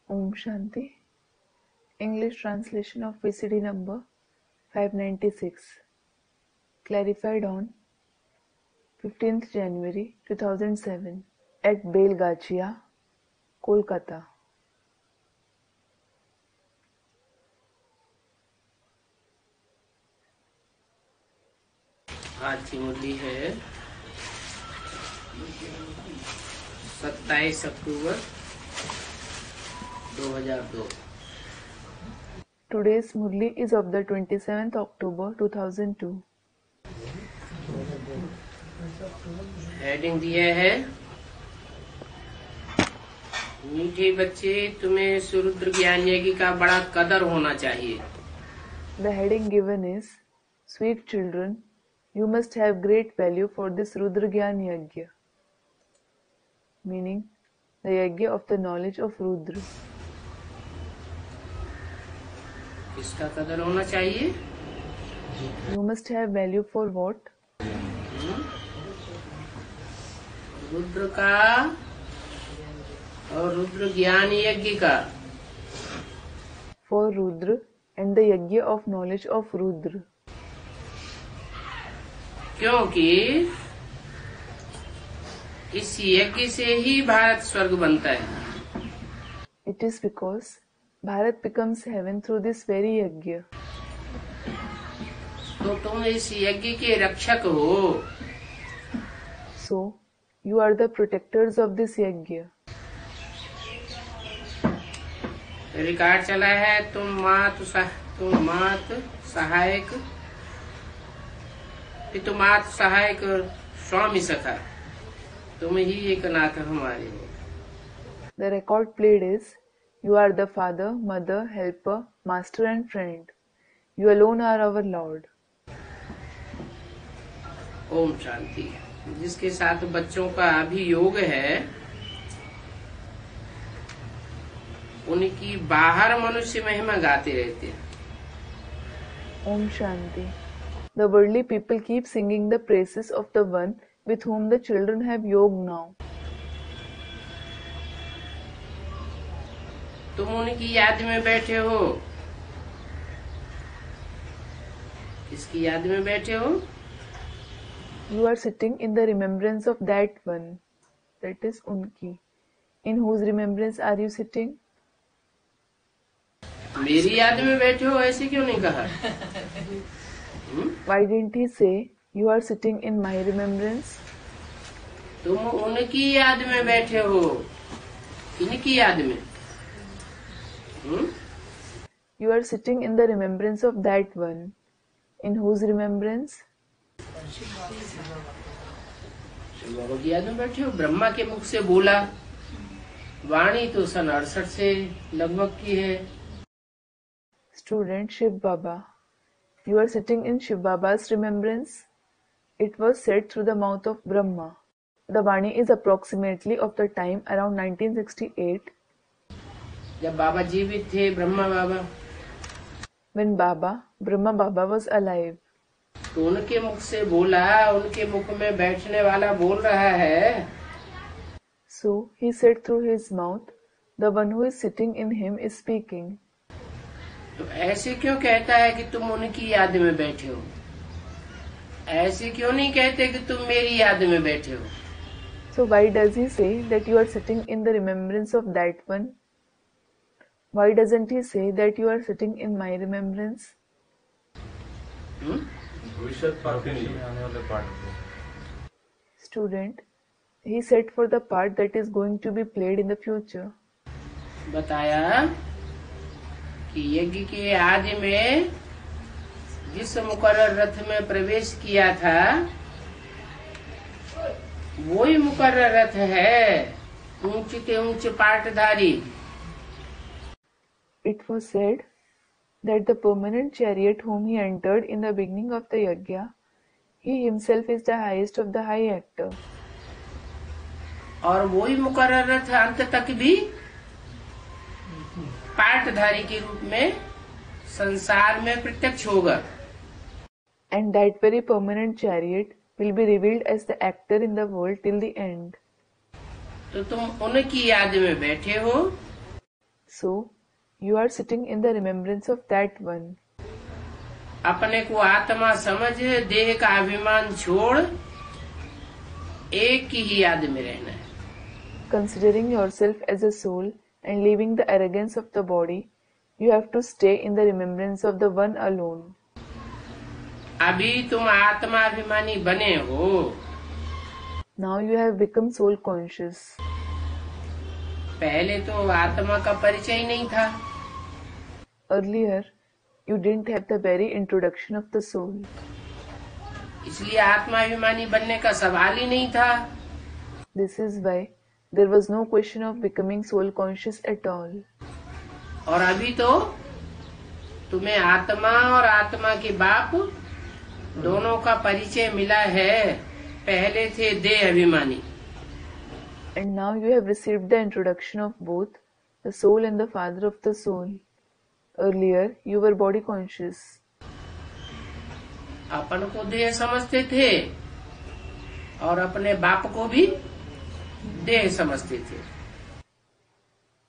Om Shanti. English translation of VCD number 596. Clarified on 15th January 2007 at Belgachia, Kolkata. आज की मुरली है 27 अक्टूबर 2002। Today's Murli is of the 27th October 2002. Heading दिया है, मीठे बच्चे तुम्हें सुरुद्र ज्ञान यज्ञ का बड़ा कदर होना चाहिए। The heading given is, Sweet children, you must have great value for this Rudra Gyan Yajna, meaning the Yajna of the knowledge of Rudra. किसका कदर होना चाहिए? You must have value for what? Rudra का और रुद्र ज्ञान यज्ञ का। For Rudra and the Yajna of knowledge of Rudra. क्योंकि इस यज्ञ से ही भारत स्वर्ग बनता है। It is because Bharat becomes heaven through this very Yajna. तो तुम इस यज्ञ के रक्षक हो। So, you are the protectors of this Yajna. Record चला है, तुम मात सहायक पितुमात सहायक स्वामी सखा, तुम ही एक नाथ हमारे। The record played is, you are the father, mother, helper, master and friend. You alone are our Lord. Om Shanti. जिसके साथ बच्चों का अभियोग है, उनकी बाहर मनुष्य महिमा गाते रहते हैं। Om Shanti. The worldly people keep singing the praises of the one with whom the children have yoga now. तुम उनकी याद में बैठे हो। किसकी याद में बैठे हो? You are sitting in the remembrance of that one. That is Unki. In whose remembrance are you sitting? मेरी याद में बैठे हो, ऐसे क्यों नहीं कहा? Why didn't he say, you are sitting in my remembrance? तुम उनकी याद में बैठे हो। किनकी याद में? You are sitting in the remembrance of that one. In whose remembrance? Shiv बाबा की याद में बैठे हो। ब्रह्मा के मुख से बोला, वाणी तो सन 68 से लगभग की है। Student Shiv Baba. You are sitting in Shiv Baba's remembrance. It was said through the mouth of Brahma. The Vani is approximately of the time around 1968 जब बाबा जीवित थे, ब्रह्मा बाबा, when Baba, Brahma Baba was alive. तो उनके मुख से बोला, उनके मुख में बैठने वाला बोल रहा है। So he said through his mouth, the one who is sitting in him is speaking. तो ऐसे क्यों कहता है कि तुम उनकी याद में बैठे हो? ऐसे क्यों नहीं कहते कि तुम मेरी याद में बैठे हो? So why does he say that you are sitting in the remembrance of that one? Why doesn't he say that you are sitting in my remembrance? Student, he said for the part that is going to be played in the future. बताया कि यज्ञ के आदि में जिस मुकर्रर रथ में प्रवेश किया था, वही मुकर्रर रथ है, ऊंचे के ऊंचे पाटधारी। It was said that the permanent chariot whom he entered in the beginning of the yajna, he himself is the highest of the high actor. और वही मुकर्रर रथ अंत तक भी पाटधारी के रूप में संसार में प्रत्यक्ष होगा। And that very permanent chariot will be revealed as the actor in the world till the end. तो तुम उनकी याद में बैठे हो। So, you are sitting in the remembrance of that one. अपने को आत्मा समझ देह का अभिमान छोड़ एक की ही याद में रहना है. Considering yourself as a soul and leaving the arrogance of the body, you have to stay in the remembrance of the one alone. अभी तुम आत्मा अभिमानी बने हो. Now you have become soul conscious. पहले तो आत्मा का परिचय ही नहीं था. Earlier, you didn't have the very introduction of the soul. इसलिए आत्मा अभिमानी बनने का सवाल ही नहीं था. This is why there was no question of becoming soul conscious at all. और अभी तो तुम्हें आत्मा और आत्मा के बाप दोनों का परिचय मिला है. पहले थे देह अभिमानी. And now you have received the introduction of both, the soul and the father of the soul. Earlier, you were body conscious. अपन को देह समझते थे और अपने बाप को भी देह समझते थे.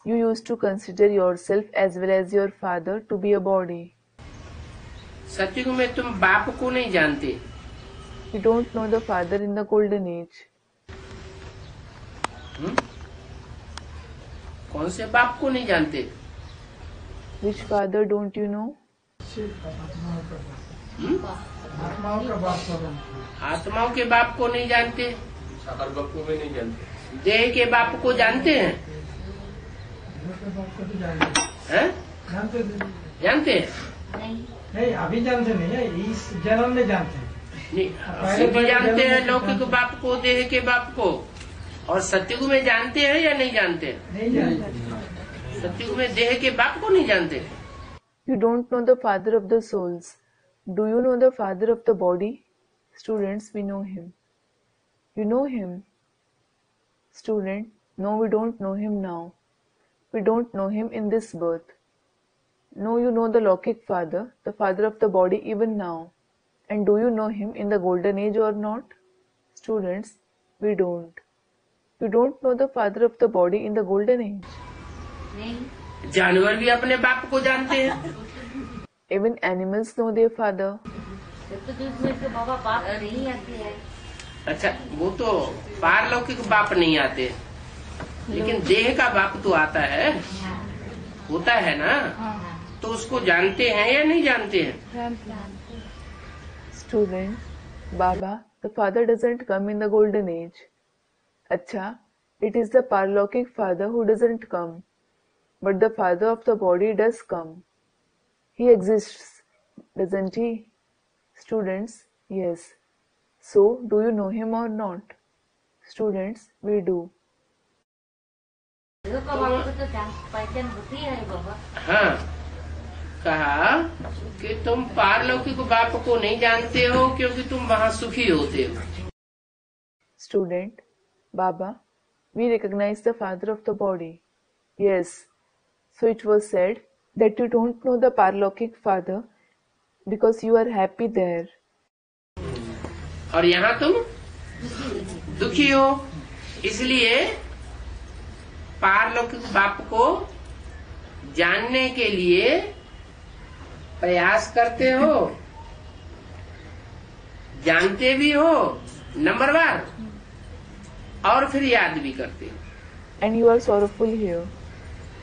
You used to consider yourself as well as your father to be a body. सतयुग में तुम बाप को नहीं जानते. You don't know the father in the golden age. कौन से बाप को नहीं जानते? Which father don't you know? आत्माओं के बाप को नहीं जानते. साकार बाप को भी नहीं जानते. देह के बाप को जानते हैं? हैं? जानते हैं? नहीं, अभी जानते नहीं है, इस जन्म में जानते हैं. नहीं, अभी जानते हैं लौकिक बाप को, देह के बाप को. और सतयुग में जानते हैं या नहीं जानते? नहीं जानते. सतयुग में देह के बाप को नहीं जानते. You don't know the father of the souls. Do you know the father of the body? Students, we know him. You know him. Student, no, we don't know him now. We don't know him in this birth. No, you know the Lokik father, the father of the body even now. And do you know him in the golden age or not? Students, we don't. You don't know the father of the body in the golden age. जानवर भी अपने बाप को जानते हैं. Even animals know their father. अच्छा, वो तो पारलौकिक बाप नहीं आते, लेकिन देह का बाप तो आता है, होता है ना. तो उसको जानते हैं या नहीं जानते हैं? Student, Baba, the father doesn't come in the golden age. Acha, it is the Parlokik father who doesn't come, but the father of the body does come. He exists, doesn't he? Students, yes. So, do you know him or not? Students, we do. हाँ, कहा कि तुम पारलौकिक बाप को नहीं जानते हो क्योंकि तुम वहाँ सुखी होते हो. Student, Baba, we recognize the father of the body. Yes. So it was said that you don't know the Parlokik father because you are happy there. और यहाँ तुम दुखी हो, इसलिए पारलौकिक बाप को जानने के लिए प्रयास करते हो, जानते भी हो नंबरवार, और फिर याद भी करते हो. And you are sorrowful here.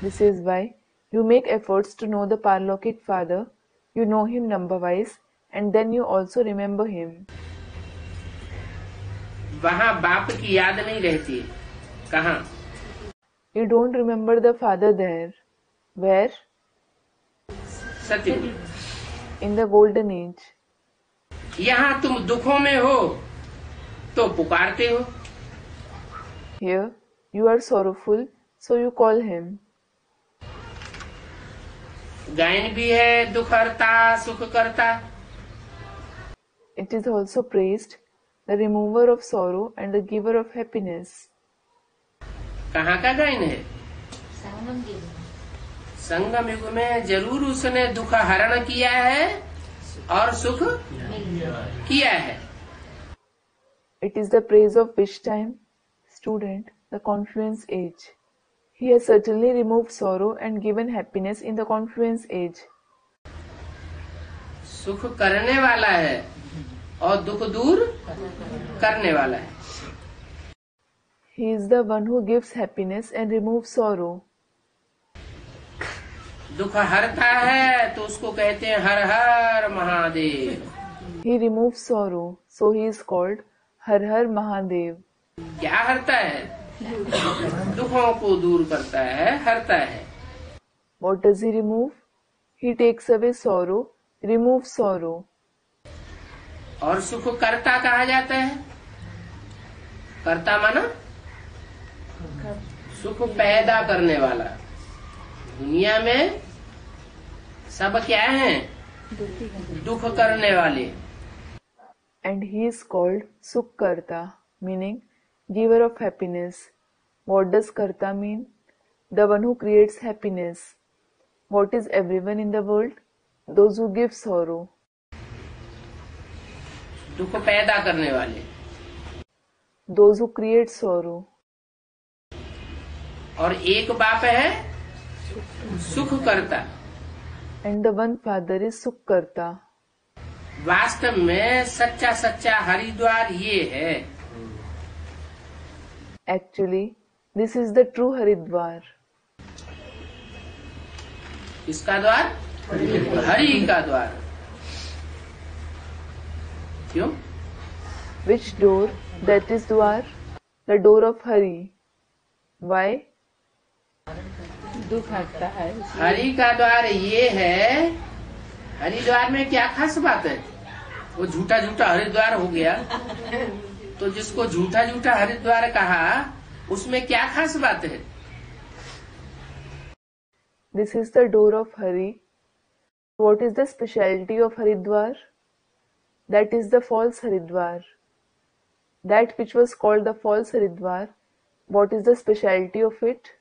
This is why you make efforts to know the Parlokik father, you know him number-wise, and then you also remember him. वहाँ बाप की याद नहीं रहती. कहाँ? You don't remember the father there. Where? सतयुग. In the golden age. यहाँ तुम दुखों में हो तो पुकारते हो. Here, you are sorrowful, so you call him. गायन भी है दुख हरता सुख करता. It is also praised, the remover of sorrow and the giver of happiness. कहाँ का गायन है? संगम युग में जरूर उसने दुख हरण किया है और सुख किया है. It is the praise of which time? Student, the confluence age. He has certainly removed sorrow and given happiness in the confluence age. सुख करने वाला है और दुख दूर करने वाला है। He is the one who gives happiness and removes sorrow. दुख हरता है तो उसको कहते हैं हर हर Mahadev. He removes sorrow, so he is called Har Har Mahadev. क्या हरता है? दुखों को दूर करता है, हरता है। What does he remove? He takes away sorrow, removes sorrow. और सुख कर्ता कहा जाता है। कर्ता माना सुख पैदा करने वाला। दुनिया में सब क्या है? दुख करने वाले। And he is called Sukh-karta, meaning giver of happiness. What does karta mean? The one who creates happiness. What is everyone in the world? Those who give sorrow. दुख पैदा करने वाले। Those who create sorrow. और एक बाप है सुख करता। And the one father is Sukh-karta. वास्तव में सच्चा सच्चा हरिद्वार ये है। Actually, this is the true Haridwar. किसका द्वार? हरि का द्वार। क्यों? Which door? That is Dwar, the door of Hari. Why? दुख हटता है। हरि का द्वार ये है। हरिद्वार में क्या खास बात है? वो झूठा झूठा हरिद्वार हो गया, तो जिसको झूठा झूठा हरिद्वार कहा उसमें क्या खास बात है? This is the door of Hari. What is the speciality of Haridwar? That is the false Haridwar. That which was called the false Haridwar, what is the speciality of it?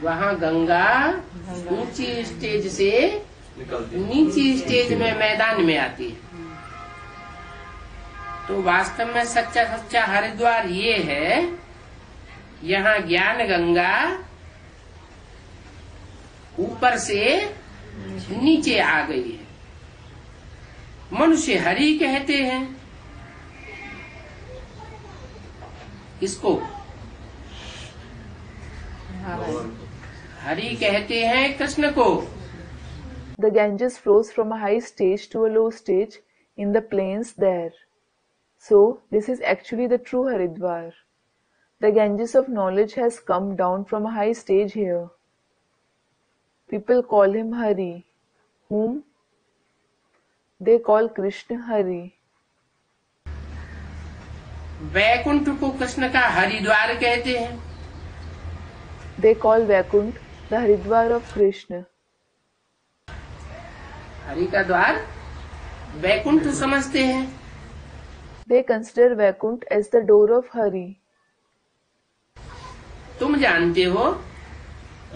वहाँ गंगा ऊंची स्टेज से नीची stage में मैदान में आती है। तो वास्तव में सच्चा सच्चा हरिद्वार ये है, यहाँ ज्ञान गंगा ऊपर से नीचे आ गई है। मनुष्य हरि कहते हैं इसको, हरि कहते हैं कृष्ण को। The Ganges flows from a high stage to a low stage in the plains there. So, this is actually the true Haridwar. The Ganges of knowledge has come down from a high stage here. People call him Hari. Whom? They call Krishna Hari. Vaikuntha को कृष्ण का हरिद्वार कहते हैं। They call Vaikunt the Haridwar of Krishna. Hari का द्वार वैकुंठ समझते हैं। They consider Vaikunt as the door of Hari. तुम जानते हो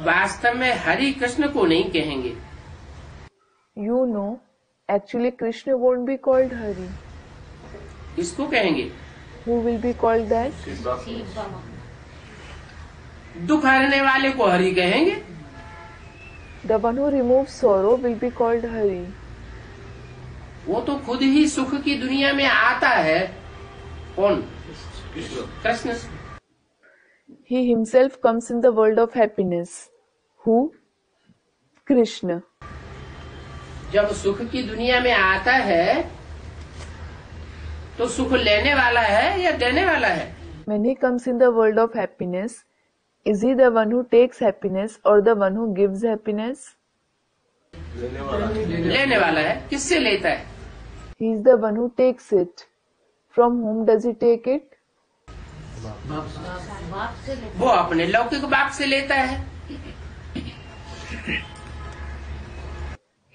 वास्तव में हरि कृष्ण को नहीं कहेंगे। You know, actually Krishna won't be called Hari. इसको कहेंगे Who will be called that? दुख हरने वाले को हरि कहेंगे। The one who removes sorrow will be called Hari. वो तो खुद ही सुख की दुनिया में आता है। कौन? Krishna. He himself comes in the world of happiness. Who? Krishna. जब सुख की दुनिया में आता है तो सुख लेने वाला है या देने वाला है? When he comes in the world of happiness, is he the one who takes happiness or the one who gives happiness? लेने वाला है। किससे लेता है? He is the one who takes it. From whom does he take it? वो अपने लौकिक बाप से लेता है।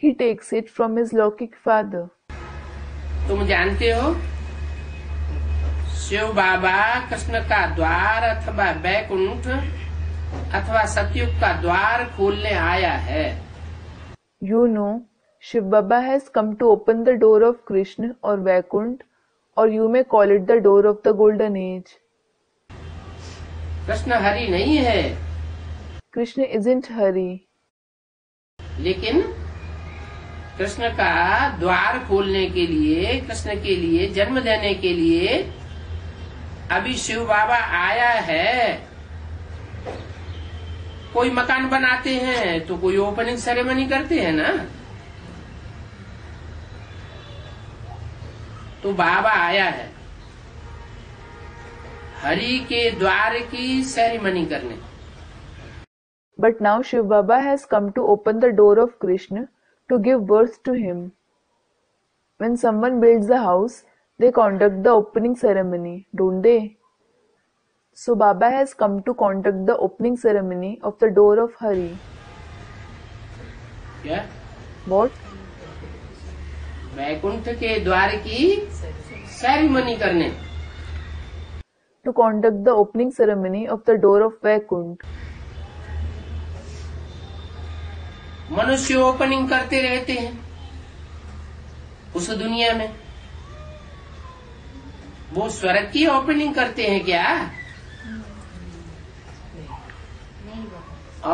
He takes it from his Lokik father. तुम जानते हो शिव बाबा कृष्ण का द्वार अथवा वैकुंठ अथवा सतयुग का द्वार खोलने आया है। You know, Shiv Baba has come to open the door of Krishna or Vaikunt, or you may call it the door of the golden age. Krishna Hari नहीं है, Krishna isn't Hari, लेकिन कृष्ण का द्वार खोलने के लिए, कृष्ण के लिए जन्म देने के लिए अभी शिव बाबा आया है। कोई मकान बनाते हैं तो कोई ओपनिंग सेरेमनी करते हैं ना, तो बाबा आया है हरि के द्वार की सेरेमनी करने। but now Shiv Baba has come to open the door of Krishna to give birth to him. When someone builds a house, they conduct the opening ceremony, don't they? So Baba has come to conduct the opening ceremony of the door of Hari. क्या? What? Vaikuntha के द्वार की ceremony करने। To conduct the opening ceremony of the door of Vaikunt. मनुष्य opening करते रहते हैं उस दुनिया में। वो स्वर्ग की ओपनिंग करते हैं क्या?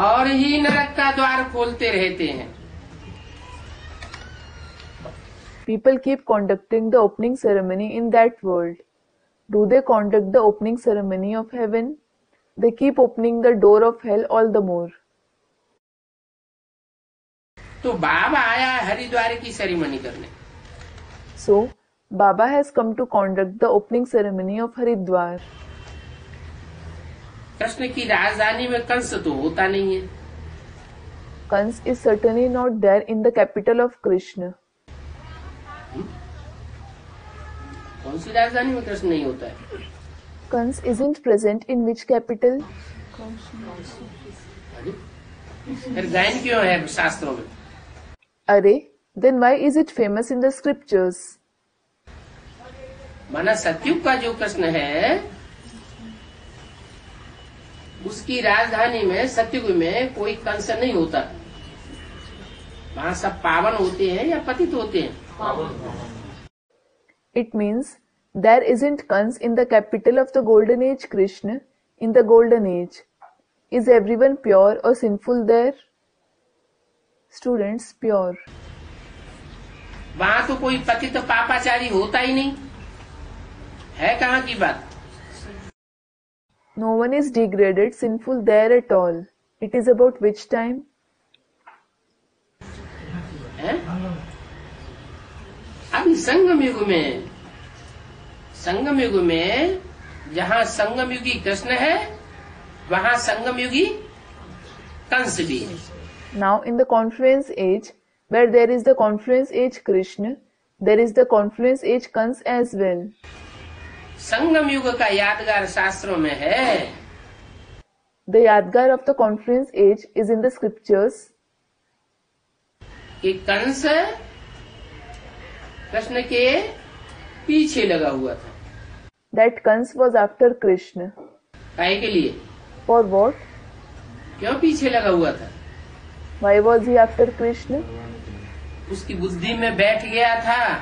और ही नरक का द्वार खोलते रहते हैं। People keep conducting the opening ceremony in that world. Do they conduct the opening ceremony of heaven? They keep opening the door of hell all the more. तो बाबा आया हरिद्वार की सेरेमनी करने। So, Baba has come to conduct the opening ceremony of Haridwar. Krishna की राजधानी में कंस तो होता नहीं है। Kans is certainly not there in the capital of Krishna. कौन सी राजधानी में कृष्ण नहीं होता है? Kans isn't present in which capital? अरे, फिर गायन क्यों है शास्त्रों में? Arey, then why is it famous in the scriptures? माना सतयुग का जो कृष्ण है उसकी राजधानी में सतयुग में कोई कंस नहीं होता। वहाँ सब पावन होते हैं या पतित होते हैं? It means there isn't Kans in the capital of the golden age Krishna in the golden age. Is everyone pure or sinful there? Students, pure. वहाँ तो कोई पतित पापाचारी होता ही नहीं है। कहाँ की बात? No one is degraded, sinful there at all. It is about which time? है? अभी संगम युग में जहाँ संगम युगी कृष्ण है वहाँ संगम युगी कंस भी है। Now in the confluence age, where there is the confluence age Krishna, there is the confluence age Kans as well. संगम युग का यादगार शास्त्रों में है। The Yadgar of the confluence age is in the scriptures. कि कंस कृष्ण के पीछे लगा हुआ था। That Kans was after Krishna. काहे के लिए? For what? क्यों पीछे लगा हुआ था? Why was he after Krishna? उसकी बुद्धि में बैठ गया था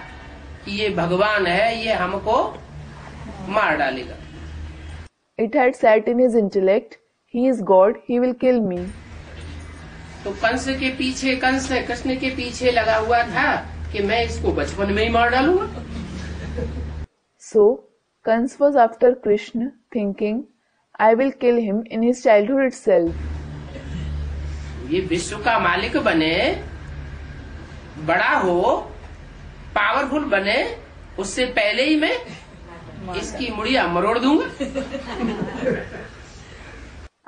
कि ये भगवान है, ये हमको मार डालेगा। It had sat in his intellect, he is God, he will kill me. तो कंस के पीछे, कंस कृष्ण के पीछे लगा हुआ था कि मैं इसको बचपन में ही मार डालूंगा। So, Kans was after Krishna, thinking, I will kill him in his childhood itself. ये विश्व का मालिक बने, बड़ा हो, पावरफुल बने, उससे पहले ही मैं इसकी मुड़िया मरोड़ दूंगा।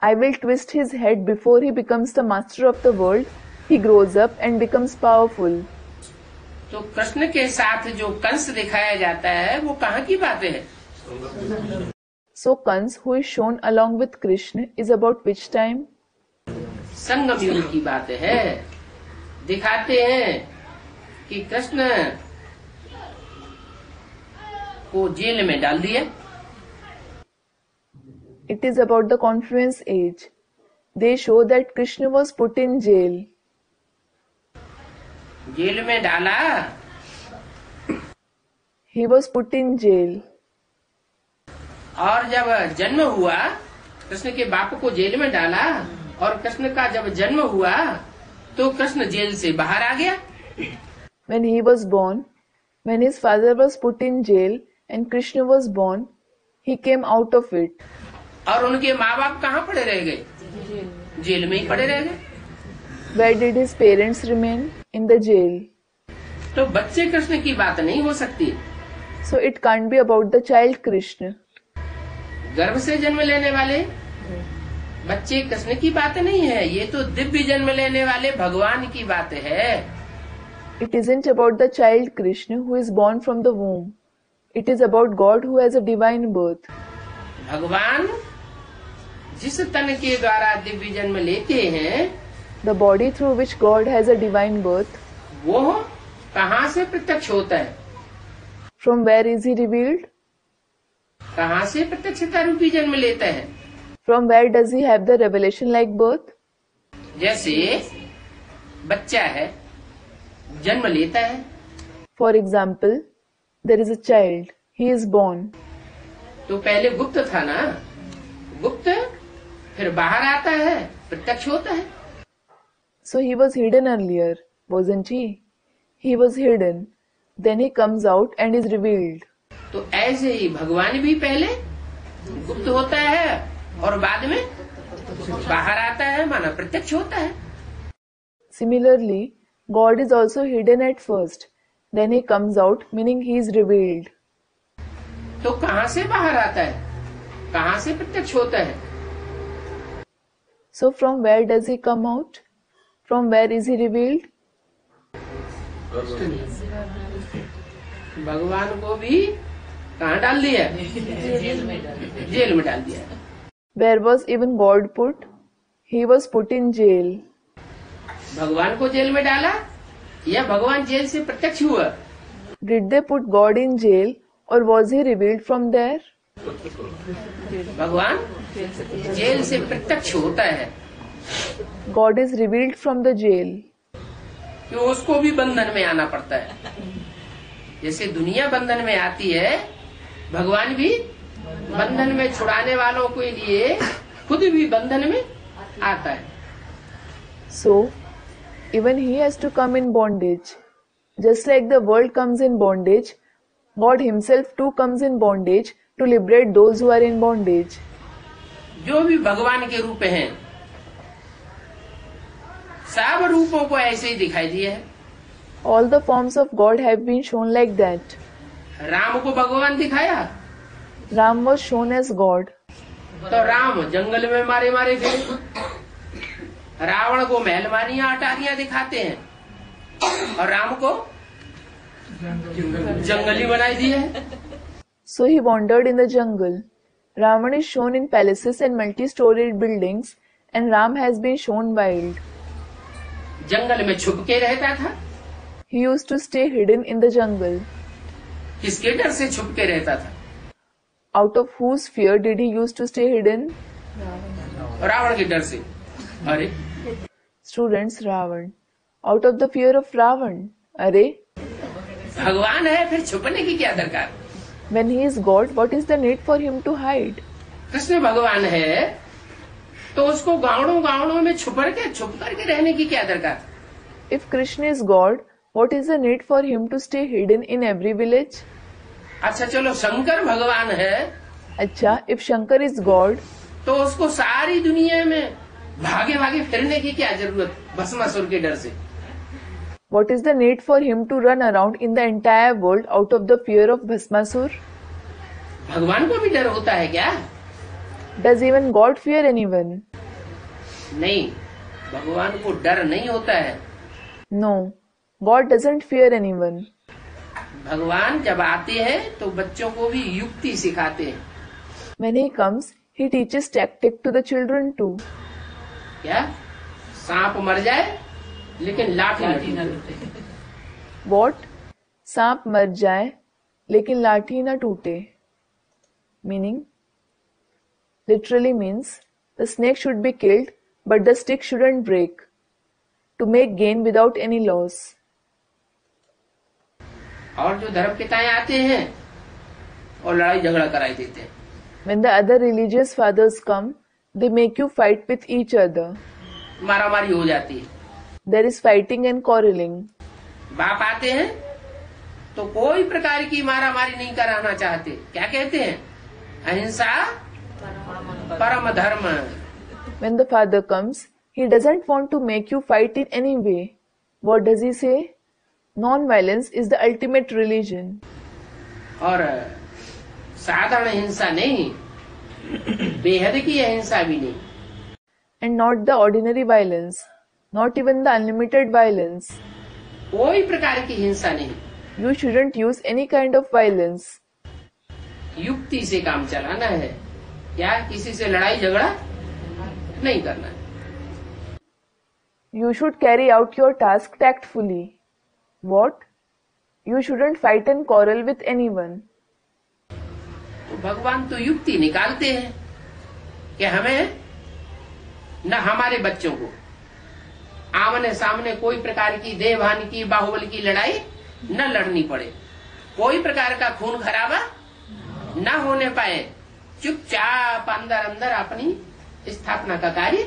I will twist his head before he becomes the master of the world. He grows up and becomes powerful. तो कृष्ण के साथ जो कंस दिखाया जाता है वो कहाँ की बातें है? So Kans, who is shown along with Krishna, is about which time? संगम युग की बात है। दिखाते हैं कि कृष्ण को जेल में डाल दिया। It is about the confluence age. They show that Krishna was put in jail. Jail में डाला। He was put in jail. और जब जन्म हुआ कृष्ण के बाप को जेल में डाला और कृष्ण का जब जन्म हुआ तो कृष्ण जेल से बाहर आ गया। When he was born, when his father was put in jail and Krishna was born, he came out of it. और उनके माँ बाप कहाँ पड़े रह गए? जेल में ही पड़े रह गए। Where did his parents remain? In the jail. तो बच्चे कृष्ण की बात नहीं हो सकती। So it can't be about the child Krishna. गर्भ से जन्म लेने वाले बच्चे कृष्ण की बात नहीं है, ये तो दिव्य जन्म लेने वाले भगवान की बात है। It isn't about the child Krishna who is born from the womb. It is about God who has a divine birth. भगवान जिस तन के द्वारा दिव्य जन्म लेते हैं, The body through which God has a divine birth. वो कहाँ से प्रत्यक्ष होता है? From where is he revealed? कहाँ से प्रत्यक्षता रूपी जन्म लेता है? From where does he have the revelation like birth? जैसे बच्चा है, जन्म लेता है। For example, there is a child. He is born. तो पहले गुप्त था ना, गुप्त फिर बाहर आता है, प्रत्यक्ष होता है। So he was hidden earlier, wasn't he? He was hidden. Then he comes out and is revealed. तो ऐसे ही भगवान भी पहले गुप्त होता है और बाद में बाहर आता है, माना प्रत्यक्ष होता है। Similarly, God is also hidden at first. Then he comes out, meaning he is revealed. तो कहाँ से बाहर आता है, कहाँ से प्रत्यक्ष होता है? So from where does he come out? From where is he revealed? भगवान को भी कहाँ डाल दिया? जेल में डाल दिया। Where was even God put? He was put in jail. भगवान को जेल में डाला या भगवान जेल से प्रत्यक्ष हुआ? Did they put God in jail or was he revealed from there? भगवान जेल से प्रत्यक्ष होता है, God is revealed from the jail. कि उसको भी बंधन में आना पड़ता है। जैसे दुनिया बंधन में आती है, भगवान भी बंधन में छुड़ाने वालों के लिए खुद भी बंधन में आता है। So, even he has to come in bondage. Just like the world comes in bondage, God himself too comes in bondage to liberate those who are in bondage. जो भी भगवान के रूप हैं, सब रूपों को ऐसे ही दिखाई दिया है। All the forms of God have been shown like that. Ram को भगवान दिखाया, Ram was shown as God. तो राम जंगल में मारे मारे गए। रावण को महलमानियां अटारियां दिखाते हैं और राम को जंगली बनाई दिया है। So he wandered in the jungle. Ravan is shown in palaces and multi-storied buildings, and Ram has been shown wild. जंगल में छुप के रहता था। He used to stay hidden in the jungle. किसके डर से छुप के रहता था? Out of whose fear did he used to stay hidden? Ravan के डर से। अरे Students, Ravan. Out of the fear of Ravan. Arey, भगवान है, फिर छुपने की क्या दरकार? when he is God, what is the need for him to hide? Krishna भगवान है तो उसको गाँवों में छुप करके रहने की क्या दरकार? If Krishna is God, what is the need for him to stay hidden in every village? अच्छा चलो, शंकर भगवान है अच्छा, if Shankar is God, तो उसको सारी दुनिया में भागे भागे फिरने की क्या जरूरत भस्मासुर के डर से? what is the need for him to run around in the entire world out of the fear of Bhasmasur? भगवान को भी डर होता है क्या? Does even God fear anyone? नहीं, भगवान को डर नहीं होता है। No, God doesn't fear anyone. भगवान जब आते हैं तो बच्चों को भी युक्ति सिखाते हैं। When he comes, he teaches tactic to the children too. क्या? सांप मर जाए लेकिन लाठी न टूटे। What? सांप मर जाए लेकिन लाठी न टूटे. Meaning, literally means the snake should be killed but the stick shouldn't break, to make gain without any loss. और जो धर्म पिताएं आते हैं और लड़ाई झगड़ा कराई देते हैं। When the other religious fathers come, They make you fight with each other. मारामारी हो जाती है। There is fighting and quarreling. बाप आते हैं तो कोई प्रकार की मारामारी नहीं कराना चाहते। क्या कहते हैं? अहिंसा परम धर्म। When the father comes, he doesn't want to make you fight in any way. What does he say? Non-violence is the ultimate religion. और साधारण हिंसा नहीं, बेहद की अहिंसा भी नहीं। And not the ordinary violence, not even the unlimited violence. कोई प्रकार की हिंसा नहीं। You shouldn't use any kind of violence. युक्ति से काम चलाना है। क्या किसी से लड़ाई झगड़ा नहीं करना है। You should carry out your task tactfully. What? You shouldn't fight and quarrel with anyone. तो भगवान तो युक्ति निकालते हैं कि हमें न हमारे बच्चों को आमने सामने कोई प्रकार की देहभान की बाहुबल की लड़ाई न लड़नी पड़े, कोई प्रकार का खून खराबा न होने पाए, चुपचाप अंदर अंदर अपनी स्थापना का कार्य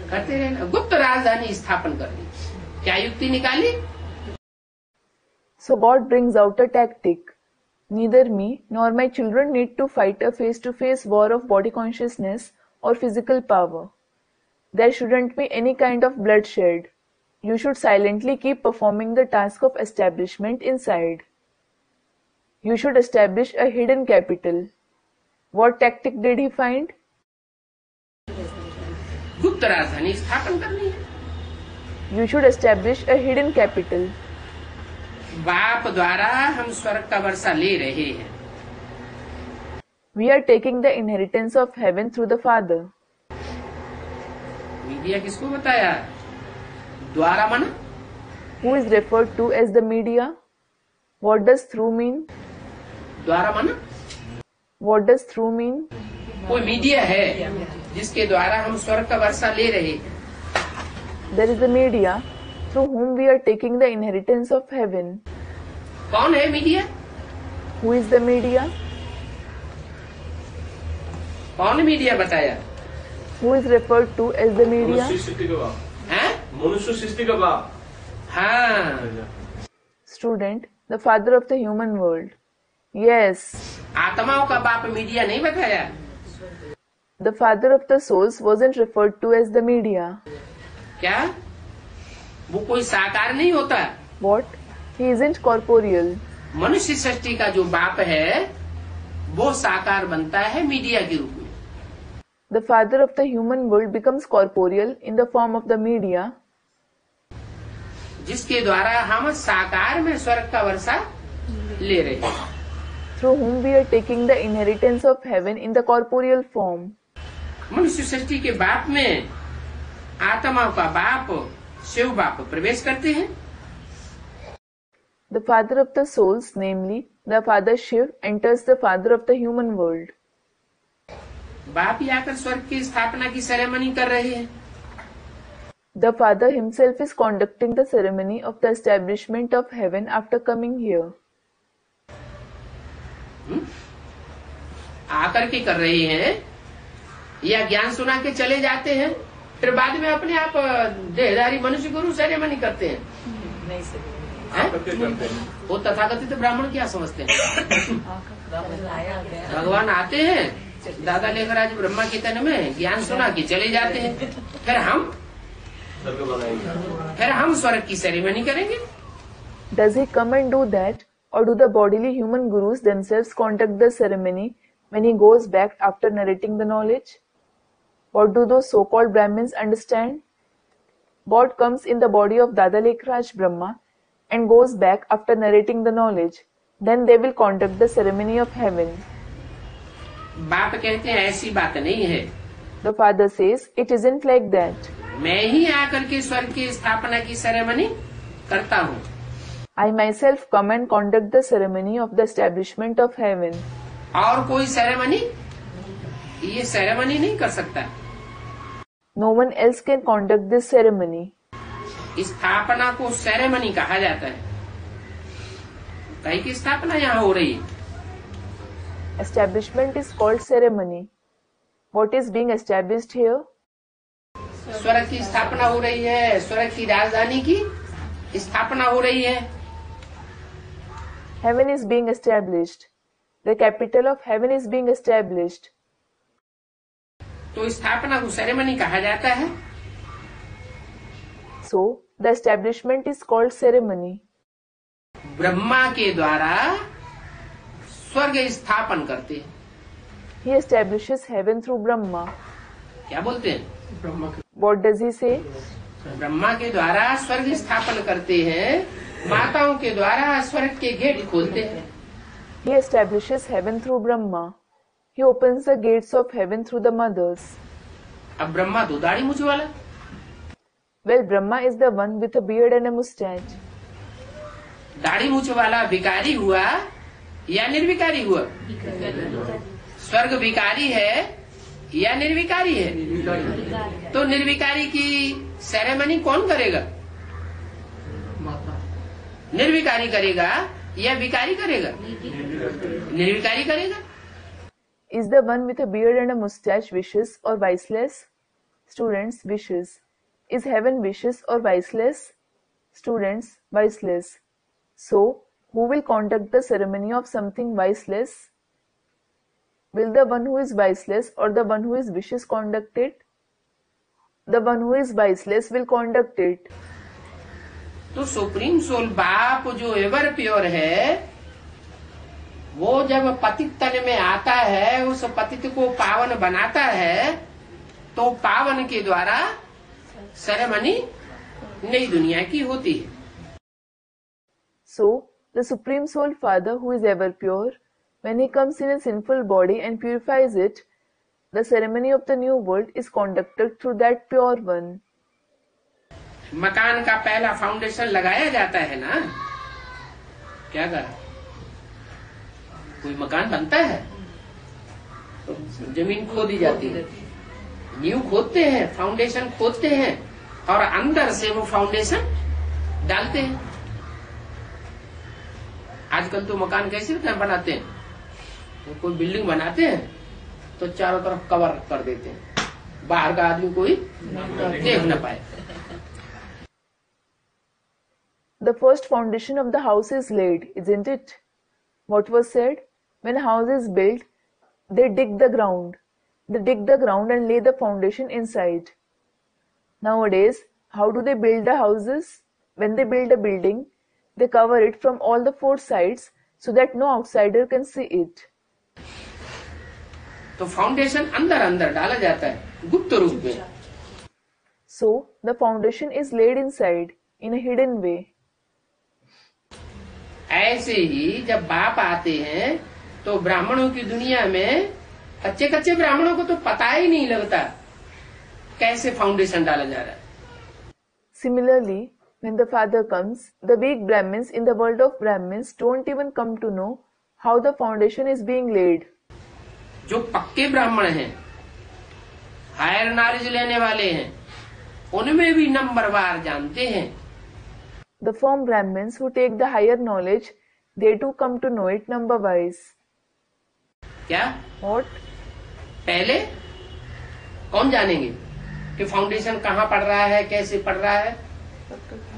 करते रहना, गुप्त राजधानी स्थापन करनी। क्या युक्ति निकाली? So God brings out a tactic. Neither me nor my children need to fight a face-to-face war of body consciousness or physical power. There shouldn't be any kind of bloodshed. You should silently keep performing the task of establishment inside. You should establish a hidden capital. What tactic did he find? गुप्त राजधानी स्थापन करनी है। You should establish a hidden capital. बाप द्वारा हम स्वर्ग का वर्षा ले रहे हैं। We are taking the inheritance of heaven through the Father. Media किसको बताया? द्वारा माना? Who is referred to as the media? What does through mean? द्वारा माना? What does through mean? कोई मीडिया है जिसके द्वारा हम स्वर्ग का वर्षा ले रहे हैं। There is a media through whom we are taking the inheritance of heaven. कौन है media? Who is the media? कौन मीडिया बताया? Who is referred to as the media? मनुष्य सृष्टि का बाप। हैं? मनुष्य सृष्टि का बाप। हाँ, Student, the father of the human world. Yes, आत्माओं का बाप मीडिया नहीं बताया। the father of the souls wasn't referred to as the media. क्या? वो कोई साकार नहीं होता। What? He isn't corporeal. मनुष्य सृष्टि का जो बाप है वो साकार बनता है मीडिया के रूप में। The father of the human world becomes corporeal in the form of the media, जिसके द्वारा हम साकार में स्वर्ग का वर्षा ले रहे हैं। through whom we are taking the inheritance of heaven in the corporeal form. मनुष्य सृष्टि के बाप में आत्माओं का बाप शिव बाप प्रवेश करते हैं। The father of the souls, namely the father Shiv, enters the father of the human world. बाप ही आकर स्वर्ग की स्थापना की सेरेमनी कर रहे हैं। The father himself is conducting the ceremony of the establishment of heaven after coming here. आकर के कर रहे हैं या ज्ञान सुना के चले जाते हैं, फिर बाद में अपने आप देहधारी मनुष्य गुरु सेरेमनी करते हैं। हैं? वो तथाकथित ब्राह्मण क्या समझते हैं? भगवान आते हैं, दादा लेखराज ब्रह्मा के तन में ज्ञान सुना के चले जाते हैं, फिर हम स्वर्ग की सेरेमनी करेंगे। Does he come and do that, or do the bodily human gurus themselves conduct the ceremony when he goes back after narrating the knowledge? What do those so-called Brahmins understand? God comes in the body of Dada Lekhraj Brahma and goes back after narrating the knowledge. Then they will conduct the ceremony of heaven. बाप कहते हैं ऐसी बात नहीं है। The father says, it isn't like that. मैं ही आकर के स्वर्ग की स्थापना की सेरेमनी करता हूँ। I myself come and conduct the ceremony of the establishment of heaven. और कोई सेरेमनी ये सेरेमनी नहीं कर सकता। No one else can conduct this ceremony. स्थापना को सेरेमनी कहा जाता है। कहीं की स्थापना यहाँ हो रही है। Establishment is called ceremony. What is being established here? स्वर्ग की स्थापना हो रही है, स्वर्ग की राजधानी की स्थापना हो रही है। Heaven is being established. The capital of heaven is being established. तो स्थापना को सेरेमनी कहा जाता है। So, the establishment is called ceremony. Brahma के द्वारा स्वर्ग स्थापन करते हैं। He establishes heaven through Brahma. क्या बोलते हैं? What does he say? Brahma के द्वारा स्वर्ग स्थापन करते हैं, माताओं के द्वारा स्वर्ग के गेट खोलते हैं। He establishes heaven through Brahma. He opens the gates of heaven through the mothers. अब ब्रह्मा दो दाढ़ी मूंछ वाला, Well, Brahma is the one with a beard and a mustache. दाढ़ी मूंछ वाला विकारी हुआ या निर्विकारी हुआ? स्वर्ग विकारी है या निर्विकारी है? तो निर्विकारी की सेरेमनी कौन करेगा? निर्विकारी करेगा या विकारी करेगा? निर्विकारी करेगा। Is the one with a beard and a mustache vicious or viceless? Students, vicious. Is heaven vicious or viceless? Students, viceless. So, who will conduct the ceremony of something viceless? Will the one who is viceless or the one who is vicious conduct it? The one who is viceless will conduct it. तो supreme soul बाप जो ever pure है, वो जब पतित तन में आता है, उस पतित को पावन बनाता है, तो पावन के द्वारा सेरेमनी नई दुनिया की होती है। So, the Supreme Soul Father who is ever pure, when he comes in a sinful body and purifies it, the ceremony of the new world is conducted through that pure one. मकान का पहला foundation लगाया जाता है ना, क्या करा? कोई मकान बनता है तो जमीन खोदी जाती है, नींव खोदते हैं, फाउंडेशन खोदते हैं और अंदर से वो फाउंडेशन डालते हैं। आजकल तो मकान कैसे बनाते हैं, वो कोई बिल्डिंग बनाते हैं तो चारों तरफ कवर कर देते हैं, बाहर का आदमी कोई देख न पाए। The first foundation of the house is laid, isn't it? What was said? When a house is built, they dig the ground. They dig the ground and lay the foundation inside. Nowadays, how do they build the houses? When they build a building, they cover it from all the four sides so that no outsider can see it. तो foundation अंदर अंदर डाला जाता है गुप्त रूप में। So, the foundation is laid inside in a hidden way. ऐसे ही जब बाप आते हैं तो ब्राह्मणों की दुनिया में कच्चे कच्चे ब्राह्मणों को तो पता ही नहीं लगता कैसे फाउंडेशन डाला जा रहा है। Similarly, when the Father comes, the weak Brahmins in the world of Brahmins don't even come to know how the foundation is being laid. जो पक्के ब्राह्मण हैं, हायर नॉलेज लेने वाले हैं, उनमें भी नंबरवार जानते हैं। The firm Brahmins who take the higher knowledge, they too come to know it number wise. क्या? What? पहले कौन जानेंगे कि फाउंडेशन कहाँ पड़ रहा है, कैसे पड़ रहा है?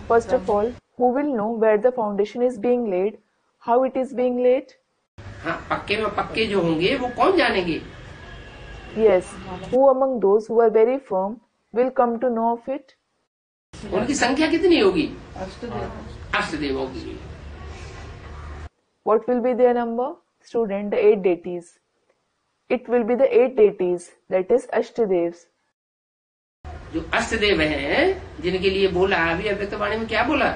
First of all, who will know where the foundation is being laid, how it is being laid? हाँ, पक्के में पक्के जो होंगे वो कौन जानेंगे? Yes, who among those who are very firm will come to know of it? उनकी संख्या कितनी होगी? अष्टदेव होगी। What will be their number? Student, the 8 deities. It will be the 8 deities, that is Ashtadevs. जो अष्टदेव हैं, जिनके लिए बोला अभी अव्यक्त वाणी में, क्या बोला?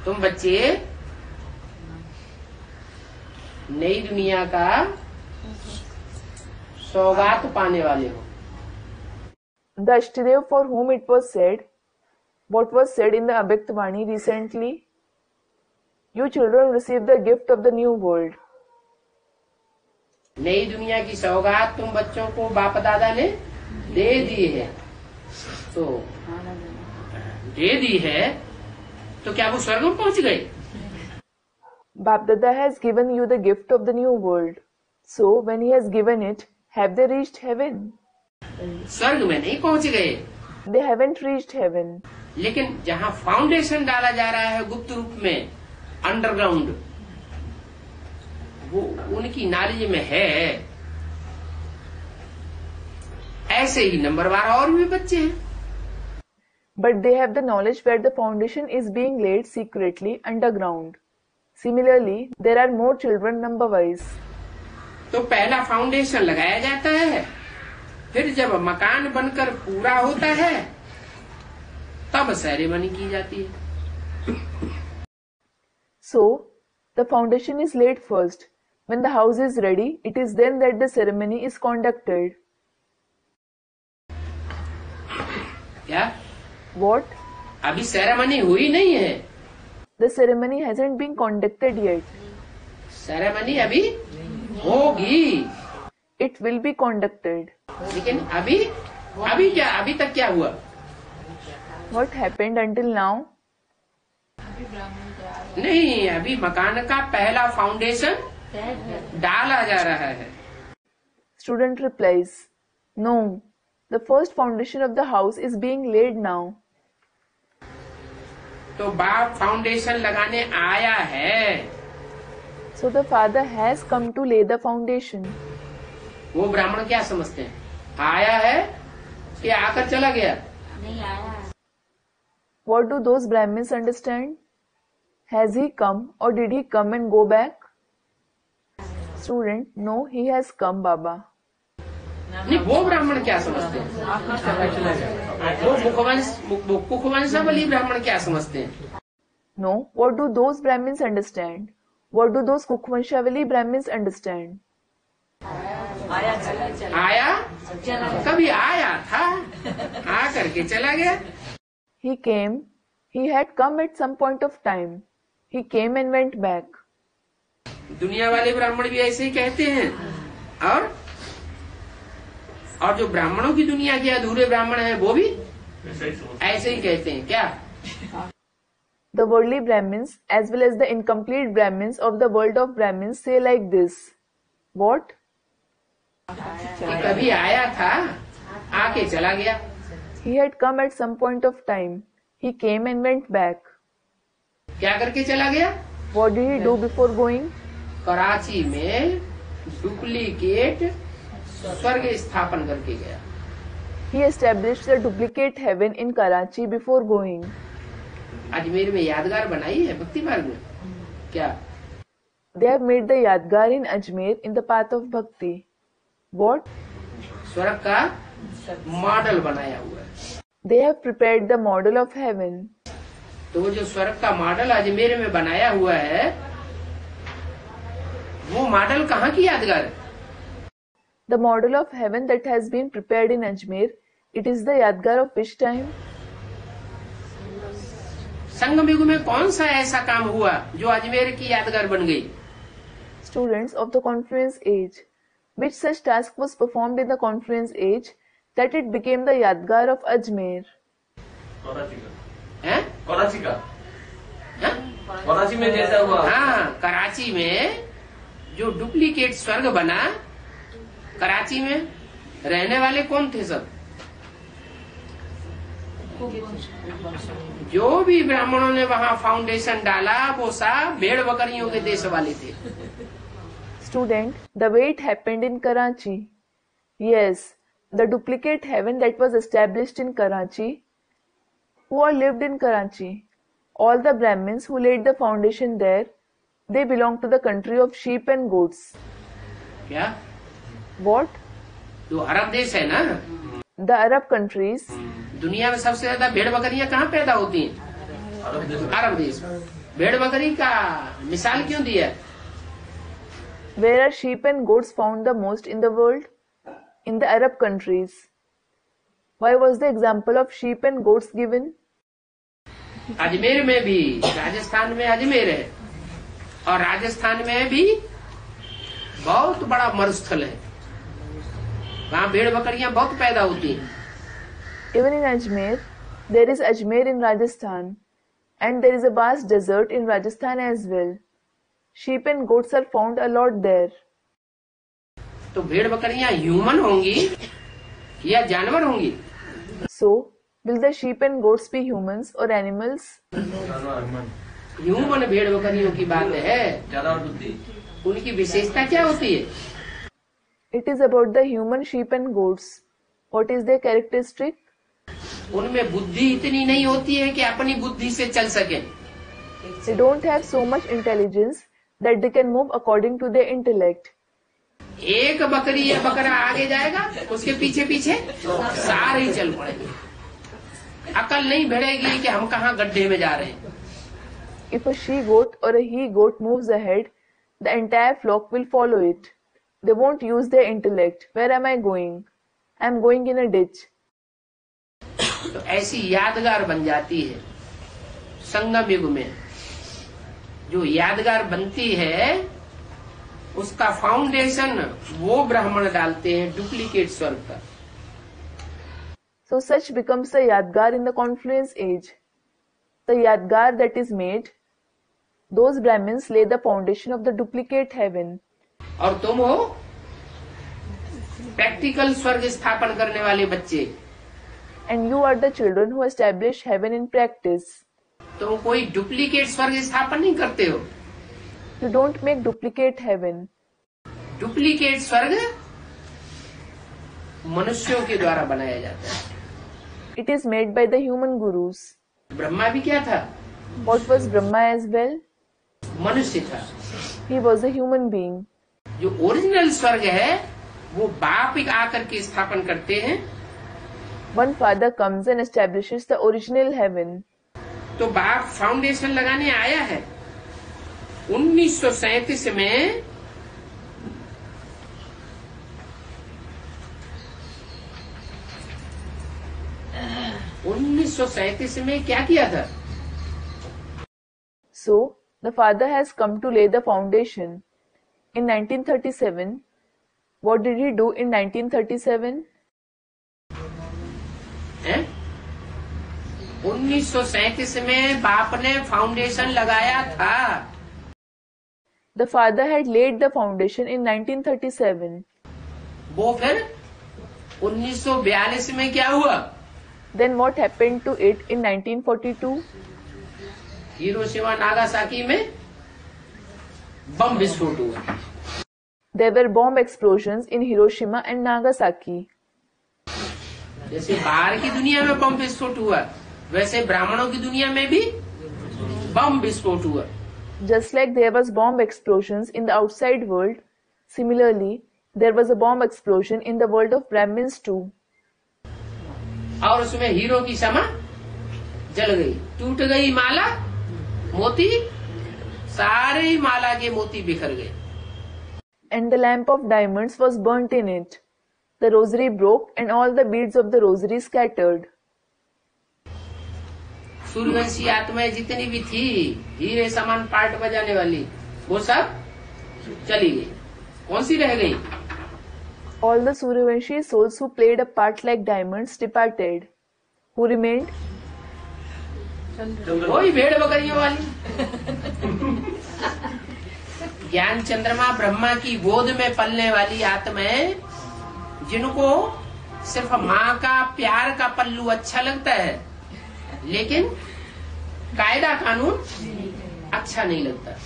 तुम बच्चे नई दुनिया का सौगात पाने वाले हो। The Ashtadev for whom it was said, what was said in the Abhyakt Vani recently? You children receive the gift of the new world. नई दुनिया की सौगात तुम बच्चों को बाप दादा ने दे दी है, तो दे दी है तो क्या वो स्वर्ग में पहुंच गए? Bap Dada has given you the gift of the new world. So, when he has given it, Have they reached heaven? स्वर्ग में नहीं पहुंच गए, They haven't reached heaven. लेकिन जहाँ फाउंडेशन डाला जा रहा है गुप्त रूप में, अंडरग्राउंड, वो उनकी नॉलेज में है। ऐसे ही नंबरवार और भी बच्चे हैं, But they have the knowledge where the foundation is being laid secretly underground. Similarly, there are more children number-wise. तो पहला फाउंडेशन लगाया जाता है, फिर जब मकान बनकर पूरा होता है तब सेरेमनी की जाती है। So, the foundation is laid first. When the house is ready, it is then that the ceremony is conducted. क्या? What? अभी सेरेमनी हुई नहीं है, The ceremony hasn't been conducted yet. Ceremony अभी होगी, It will be conducted. लेकिन अभी क्या, अभी तक क्या हुआ? What happened until now? नहीं, अभी मकान का पहला फाउंडेशन डाला जा रहा है। Student replies, No, the first foundation of the house is being laid now. तो बाप फाउंडेशन लगाने आया है, So the father has come to lay the foundation. वो ब्राह्मण क्या समझते हैं? आया है कि आकर चला गया? What do those Brahmins understand? Has he come or did he come and go back? Student, no, he has come, Baba. नहीं, वो ब्राह्मण क्या समझते हैं? वो कुखवंशावली ब्राह्मण क्या समझते हैं? No, what do those Brahmins understand? What do those Kukhvanshavali Brahmins understand? आया, कभी आया था, आ करके चला गया। He came, he had come at some point of time. He came and went back. दुनिया वाले ब्राह्मण भी ऐसे ही कहते हैं, और जो ब्राह्मणों की दुनिया के अधूरे ब्राह्मण हैं वो भी ऐसे ही कहते हैं। क्या? The worldly Brahmins as well as the incomplete Brahmins of the world of Brahmins say like this. What? कि कभी आया था, आके चला गया। He had come at some point of time. He came and went back. क्या करके चला गया? What did he do before going? Karachi में डुप्लीकेट स्वर्ग स्थापन करके गया। He established the duplicate heaven in Karachi before going. Ajmer में यादगार बनाई है भक्ति मार्ग में। क्या? They have made the Yadgar in Ajmer in the path of Bhakti. What? स्वर्ग का मॉडल बनाया हुआ है। They have prepared the model of heaven. तो वो जो स्वर्ग का मॉडल अजमेर में बनाया हुआ है, वो मॉडल कहाँ की यादगार है? The model of heaven that has been prepared in Ajmer, it is the Yadgar of which time? संगम युग में कौन सा ऐसा काम हुआ जो अजमेर की यादगार बन गई? Students of the Confluence Age, which such task was performed in the Confluence Age that it became the Yadgar of Ajmer? Karachi का। हैं? कराची का। हैं? कराची में जैसा हुआ। हाँ, कराची में जो डुप्लीकेट स्वर्ग बना, कराची में रहने वाले कौन थे? सब जो भी ब्राह्मणों ने वहाँ फाउंडेशन डाला वो सब भेड़ बकरियों के देश वाले थे। Student, the way it happened in Karachi. Yes, the duplicate heaven that was established in Karachi. Who all lived in Karachi? All the Brahmins who laid the foundation there, they belong to the country of sheep and goats. क्या? What? जो अरब देश है ना, The Arab countries. दुनिया में सबसे ज्यादा भेड़ बकरियां कहाँ पैदा होती हैं? अरब देश। भेड़ बकरी का मिसाल क्यों दिया? Where are sheep and goats found the most in the world? In the Arab countries. Why was the example of sheep and goats given? Ajmer में भी, राजस्थान में अजमेर है, और राजस्थान में भी बहुत बड़ा मरुस्थल है, वहाँ भेड़ बकरियां बहुत पैदा होती हैं। Even in Ajmer, there is Ajmer in Rajasthan, and there is a vast desert in Rajasthan as well. Sheep and goats are found a lot there. तो भेड़ बकरियां ह्यूमन होंगी या जानवर होंगी? So, will the sheep and goats be humans or animals? Human भेड़ बकरियों की बात है। ज्यादा बुद्धि। उनकी विशेषता क्या होती है? It is about the human sheep and goats. What is their characteristic? उनमें बुद्धि इतनी नहीं होती है कि अपनी बुद्धि से चल सके। They don't have so much intelligence that they can move according to their intellect. एक बकरी या बकरा आगे जाएगा, उसके पीछे पीछे सारे ही चल पड़ेंगे। अकल नहीं भिड़ेगी कि हम कहाँ गड्ढे में जा रहे हैं। If a she-goat or a he-goat moves ahead, the entire flock will follow it. They won't use their intellect. Where am I going? I am going in a ditch. तो ऐसी यादगार बन जाती है संगम युग में। जो यादगार बनती है उसका फाउंडेशन वो ब्राह्मण डालते हैं डुप्लीकेट स्वर्ग का। So such becomes the Yadgar in the confluence age. The Yadgar that is made, those Brahmins lay the foundation of the duplicate heaven. और तुम हो प्रैक्टिकल स्वर्ग स्थापन करने वाले बच्चे। And you are the children who establish heaven in practice. तुम कोई डुप्लीकेट स्वर्ग स्थापन नहीं करते हो। You don't make duplicate heaven. Duplicate स्वर्ग मनुष्यों के द्वारा बनाया जाता है। It is made by the human gurus. Brahma भी क्या था? What was Brahma as well? मनुष्य था। He was a human being. जो ओरिजिनल स्वर्ग है वो बाप एक आकर के स्थापन करते हैं। One father comes and establishes the original heaven. तो बाप फाउंडेशन लगाने आया है। 1937 में क्या किया था? So, the father has come to lay the foundation. In 1937, what did he do in 1937? 1937 में बाप ने फाउंडेशन लगाया था। The father had laid the foundation in 1937. वो फिर 1942 में क्या हुआ? Then what happened to it in 1942? Hiroshima Nagasaki में बम विस्फोट हुआ। There were bomb explosions in Hiroshima and Nagasaki. जैसे बाहर की दुनिया में बम विस्फोट हुआ, वैसे ब्राह्मणों की दुनिया में भी बम विस्फोट हुआ। Just like there was bomb explosions in the outside world, similarly, there was a bomb explosion in the world of Brahmins too. और उसमें हीरो की समा जल गई, टूट गई माला, मोती, सारे ही माला के मोती बिखर गए। And the lamp of diamonds was burnt in it. The rosary broke and all the beads of the rosary scattered. Suryavanshi आत्माएं जितनी भी थी हीरे समान पार्ट बजाने वाली, वो सब चली गई। कौन सी रह गई? All the Suryavanshi souls who played a part like diamonds departed. Who remained? वही भेड़ बकरियों वाली। ज्ञान चंद्रमा ब्रह्मा की गोद में पलने वाली आत्माएं, जिनको सिर्फ माँ का प्यार का पल्लू अच्छा लगता है, लेकिन कायदा कानून अच्छा नहीं लगता।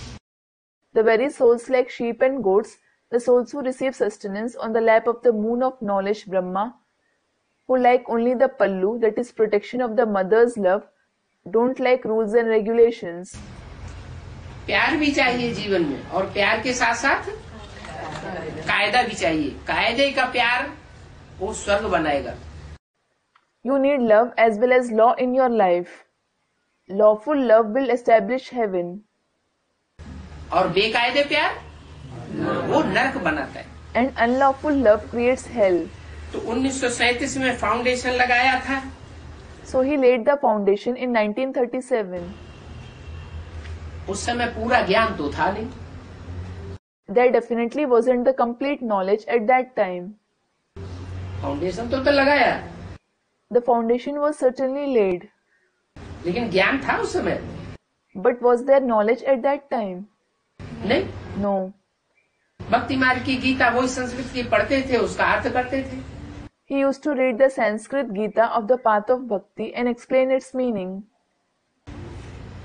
The very souls like sheep and goats, the souls who receive sustenance on the lap of the moon of knowledge Brahma, who like only the pallu, that is protection of the mother's love, don't like rules and regulations. प्यार भी चाहिए जीवन में, और प्यार के साथ साथ कायदा भी चाहिए। कायदे का प्यार वो स्वर्ग बनाएगा। You need love as well as law in your life. Lawful love will establish heaven. और बेकायदे प्यार वो नरक बनाता है। And unlawful love creates hell. तो 1937 में फाउंडेशन लगाया था। So he laid the foundation in 1937. उस समय पूरा ज्ञान तो था नहीं। There definitely wasn't the complete knowledge at that time. Foundation तो लगाया, The foundation was certainly laid. लेकिन ज्ञान था उस समय But was there knowledge at that time? नहीं। No. भक्ति मार्ग की गीता वही संस्कृत की पढ़ते थे, उसका अर्थ करते थे। He used to read the Sanskrit Gita of the path of bhakti and explain its meaning.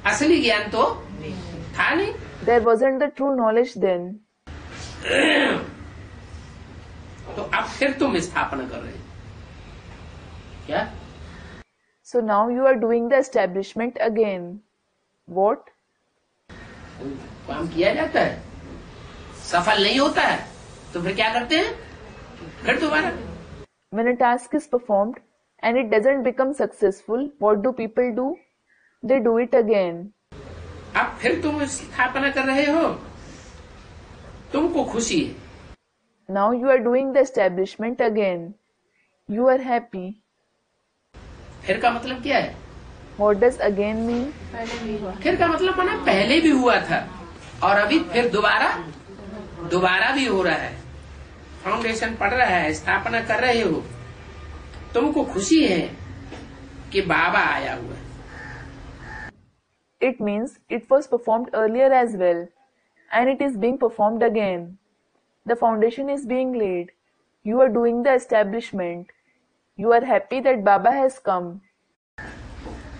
असली ज्ञान तो था नहीं। There wasn't the true knowledge then. तो अब फिर तुम स्थापना कर रहे हो क्या? So now you are doing the establishment again. What? काम किया जाता है, सफल नहीं होता है, तो फिर क्या करते हैं? फिर दोबारा। When a task is performed and it doesn't become successful, what do people do? They do it again. अब फिर तुम स्थापना कर रहे हो, तुमको खुशी है। Now you are doing the establishment again. You are happy. फिर का मतलब क्या है? What does again mean? फिर का मतलब माना पहले भी हुआ था और अभी फिर दोबारा भी हो रहा है। फाउंडेशन पड़ रहा है, स्थापना कर रहे हो, तुमको खुशी है कि बाबा आया हुआ है। It means it was performed earlier as well, and it is being performed again. The foundation is being laid. You are doing the establishment. You are happy that Baba has come.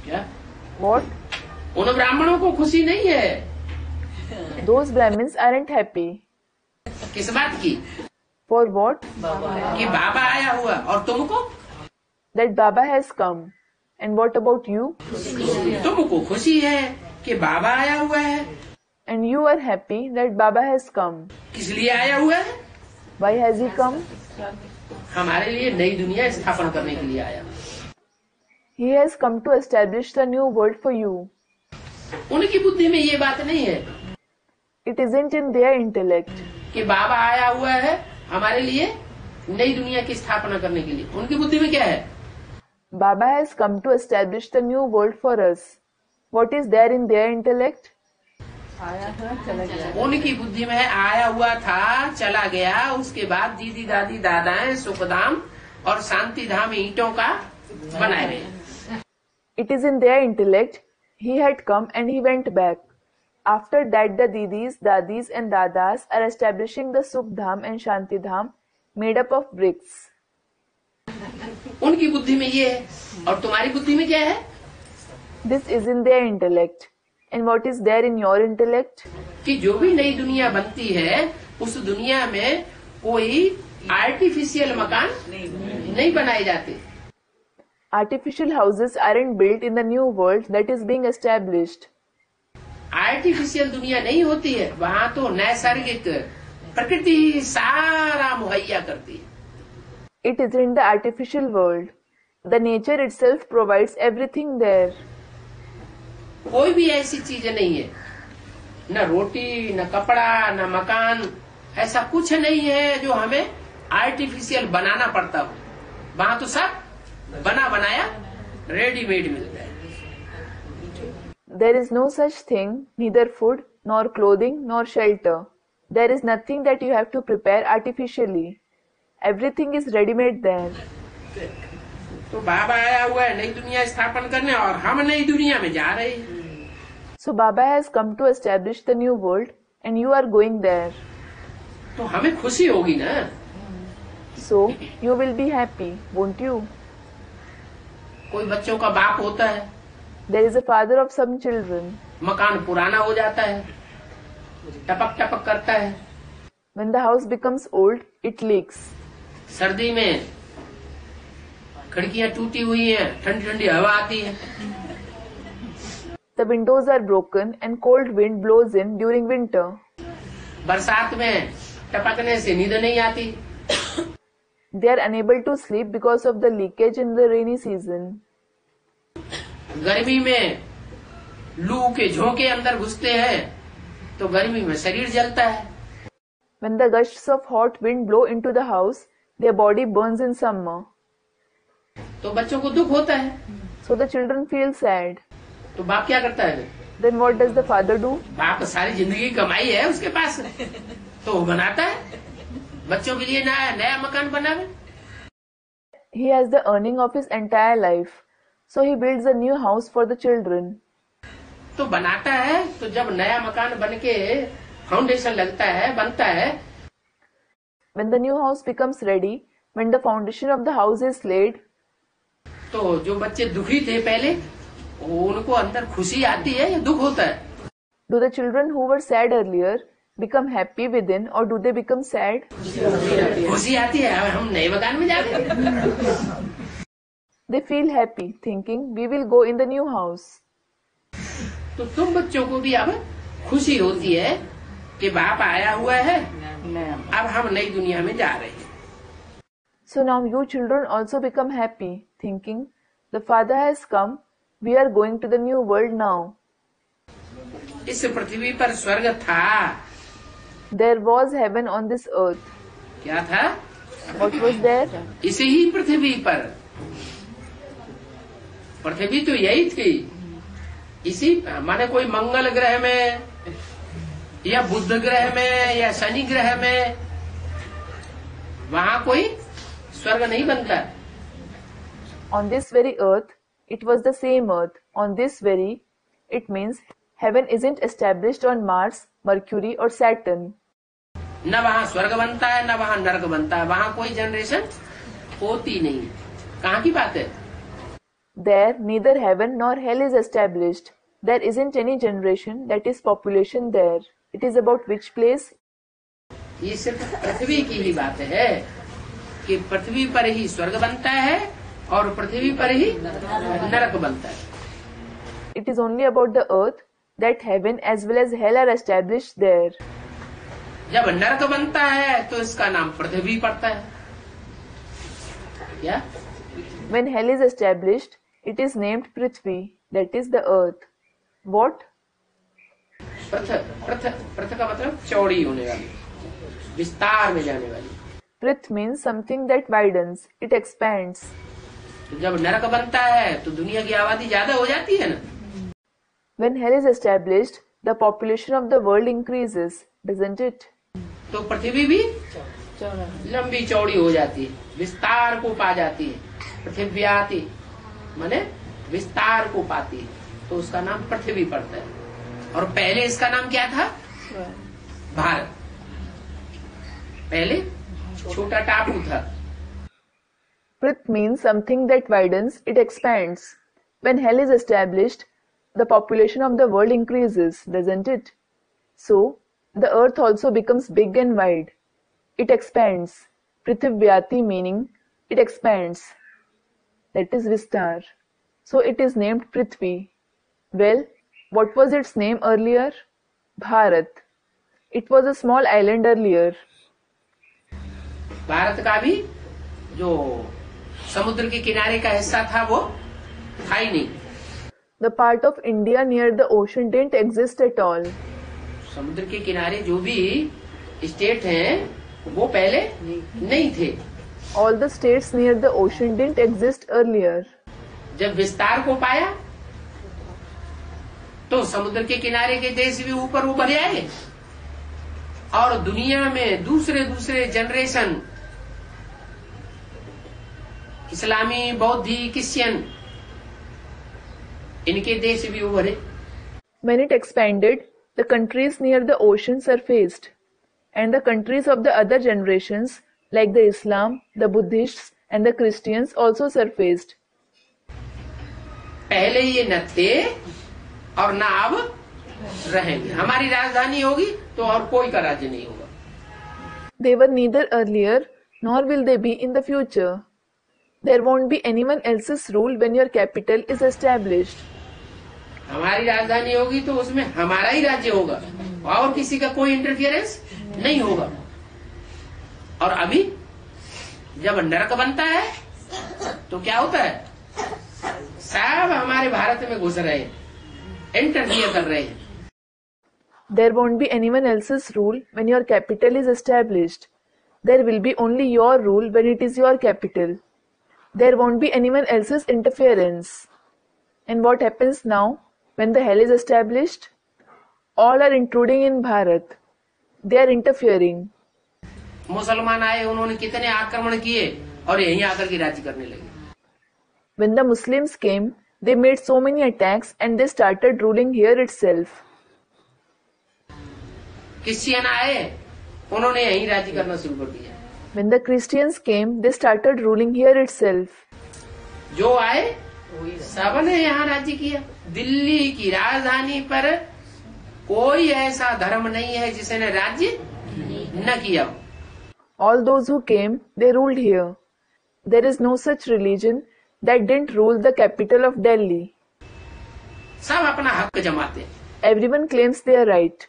क्या? What? उन ब्राह्मणों को खुशी नहीं है। Those Brahmins aren't happy. किस बात की? For what? कि बाबा आया हुआ, और तुमको? That Baba has come. And what about you? तुमको खुशी है कि बाबा आया हुआ है। And you are happy that Baba has come. किस लिए आया हुआ है? Why has he come? हमारे लिए नई दुनिया स्थापना करने के लिए आया। He has come to establish the new world for you. उनकी बुद्धि में ये बात नहीं है It isn't in their intellect. कि बाबा आया हुआ है हमारे लिए नई दुनिया की स्थापना करने के लिए। उनकी बुद्धि में क्या है? Baba has come to establish the new world for us. What is there in their intellect? उनकी बुद्धि में आया हुआ था, चला गया, उसके बाद दीदी दादी दादाएं सुखधाम और शांति धाम ईंटों का बनाए गए। It is in their intellect. He had come and he went back. After that, the didis, dadis and dadas are establishing the Sukh Dham and Shanti Dham made up of bricks. उनकी बुद्धि में ये है, और तुम्हारी बुद्धि में क्या है? This is in their intellect. And what is there in your intellect? कि जो भी नई दुनिया बनती है, उस दुनिया में कोई आर्टिफिशियल मकान नहीं बनाए जाते। Artificial houses aren't built in the new world that is being established. Artificial दुनिया नहीं होती है, वहाँ तो नैसर्गिक प्रकृति सारा मुहैया करती है। It is in the artificial world. The nature itself provides everything there. कोई भी ऐसी चीज नहीं है, न रोटी, न कपड़ा, न मकान, ऐसा कुछ नहीं है जो हमें आर्टिफिशियल बनाना पड़ता हो। वहाँ तो सब बना बनाया रेडीमेड मिलता है। There is no such thing, neither food, nor clothing, nor shelter. There is nothing that you have to prepare artificially. Everything is ready-made there. तो बाबा आया हुआ है नई दुनिया स्थापन करने, और हम नई दुनिया में जा रहे हैं। So Baba has come to establish the new world, and you are going there. तो हमें खुशी होगी ना। So you will be happy, won't you? कोई बच्चों का बाप होता है, There is a father of some children. मकान पुराना हो जाता है, टपक टपक करता है। When the house becomes old, it leaks. सर्दी में खिड़कियां टूटी हुई हैं, ठंडी ठंडी हवा आती है। The windows are broken and cold wind blows in during winter. बरसात में टपकने से नींद नहीं आती। They are unable to sleep because of the leakage in the rainy season. गर्मी में लू के झोंके अंदर घुसते हैं तो गर्मी में शरीर जलता है। When the gusts of hot wind blow into the house, their body burns in summer. तो बच्चों को दुख होता है। So the children feel sad. तो बाप क्या करता है? Then what does the father do? बाप सारी जिंदगी कमाई है उसके पास, तो वो बनाता है बच्चों के लिए नया मकान बनावे। He has the earning of his entire life, so he builds a new house for the children. तो बनाता है, तो जब नया मकान बन के फाउंडेशन लगता है, बनता है, When the new house becomes ready, when the foundation of the house is laid, तो जो बच्चे दुखी थे पहले, उनको अंदर खुशी आती है या दुख होता है? do the children who were sad earlier become happy within, or do they become sad? खुशी आती है, अब हम नए मकान में जा रहे हैं। They feel happy, thinking we will go in the new house. तो तुम बच्चों को भी अब खुशी होती है कि बाप आया हुआ है, अब हम नई दुनिया में जा रहे हैं। So now you children also become happy, thinking the Father has come, we are going to the new world now. इस पृथ्वी पर स्वर्ग था। There was heaven on this earth. क्या था? What was there? इसी ही पृथ्वी पर। पृथ्वी तो यही थी। इसी माने कोई मंगल ग्रह में या बुध ग्रह में या शनि ग्रह में वहाँ कोई स्वर्ग नहीं बनता। On this very earth, it was the same earth. On this very, it means heaven isn't established on Mars, Mercury or Saturn. न वहाँ स्वर्ग बनता है, न वहाँ नरक बनता है, वहाँ कोई जनरेशन होती नहीं। कहाँ की बात है? There neither heaven nor hell is established. There isn't any generation, that is population there. It is about which place? ये सिर्फ पृथ्वी की ही बात है कि पृथ्वी पर ही स्वर्ग बनता है और पृथ्वी पर ही नरक बनता है। It is only about the earth that heaven as well as hell are established there. जब नरक बनता है तो इसका नाम पृथ्वी पड़ता है। क्या? When hell is established, it is named Prithvi, that is the earth. What? पृथ का मतलब चौड़ी होने वाली, विस्तार में जाने वाली। Prith means something that widens, it expands. तो जब नरक बनता है तो दुनिया की आबादी ज्यादा हो जाती है ना। When hell is established, the population of the world increases, doesn't it? तो पृथ्वी भी लंबी चौड़ी हो जाती है, विस्तार को पा जाती है। पृथ्वी आती माने विस्तार को पाती है, तो उसका नाम पृथ्वी पड़ता है। और पहले इसका नाम क्या था? भारत। पहले छोटा टापू था। Prith means something that widens, it expands. When hell is established, the population of the world increases, doesn't it? So, the earth also becomes big and wide. It expands. Prithivyati meaning it expands. That is Vistar. So it is named Prithvi. Well, what was its name earlier? Bharat. It was a small island earlier. Bharat का भी जो समुद्र के किनारे का हिस्सा था वो था ही नहीं। The part of India near the ocean didn't exist at all. समुद्र के किनारे जो भी स्टेट हैं वो पहले नहीं थे। All the states near the ocean didn't exist earlier. जब विस्तार को पाया तो समुद्र के किनारे के देश भी ऊपर उभर आए और दुनिया में दूसरे दूसरे जनरेशन इस्लामी, बौद्धी, क्रिश्चियन, इनके देश भी उभरे। When it expanded, the countries near the ocean surfaced, and the countries of the other generations, like the Islam, the Buddhists, and the Christians also surfaced. पहले ये न थे और न अब रहेंगे। हमारी राजधानी होगी तो और कोई का राज्य नहीं होगा। They were neither earlier nor will they be in the future. There won't be anyone else's rule when your capital is established. हमारी राजधानी होगी तो उसमें हमारा ही राज्य होगा और किसी का कोई इंटरफियरेंस नहीं होगा। और अभी जब नरक बनता है तो क्या होता है? सब हमारे भारत में घुस रहे हैं, इंटरफियर कर रहे हैं। There won't be anyone else's rule when your capital is established. There will be only your rule when it is your capital. There won't be anyone else's interference. And what happens now when the hell is established? All are intruding in Bharat. They are interfering. मुसलमान आए, उन्होंने कितने आक्रमण किए और यहीं आकर के राज्य करने लगे। When the Muslims came, they made so many attacks and they started ruling here itself. Christian आए, उन्होंने यहीं राज्य करना शुरू कर दिया। When the Christians came, they started ruling here itself. जो आए सबने यहाँ राज्य किया। दिल्ली की राजधानी पर कोई ऐसा धर्म नहीं है जिसने राज्य न किया हो। All those who came, they ruled here. There is no such religion that didn't rule the capital of Delhi. सब अपना हक जमाते हैं। Everyone claims their right.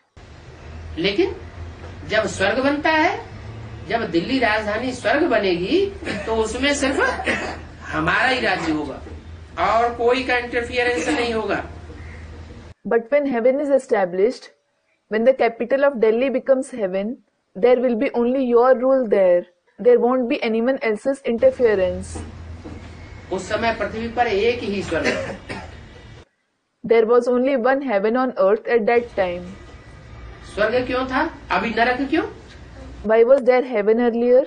लेकिन जब स्वर्ग बनता है, जब दिल्ली राजधानी स्वर्ग बनेगी, तो उसमें सिर्फ हमारा ही राज्य होगा और कोई का इंटरफियरेंस नहीं होगा। But when heaven is established, when the capital of Delhi becomes heaven, there will be only your rule there. There won't be anyone else's interference. उस समय पृथ्वी पर एक ही स्वर्ग है। There was only one heaven on earth at that time. स्वर्ग क्यों था? अभी नरक क्यों? Why was there heaven earlier?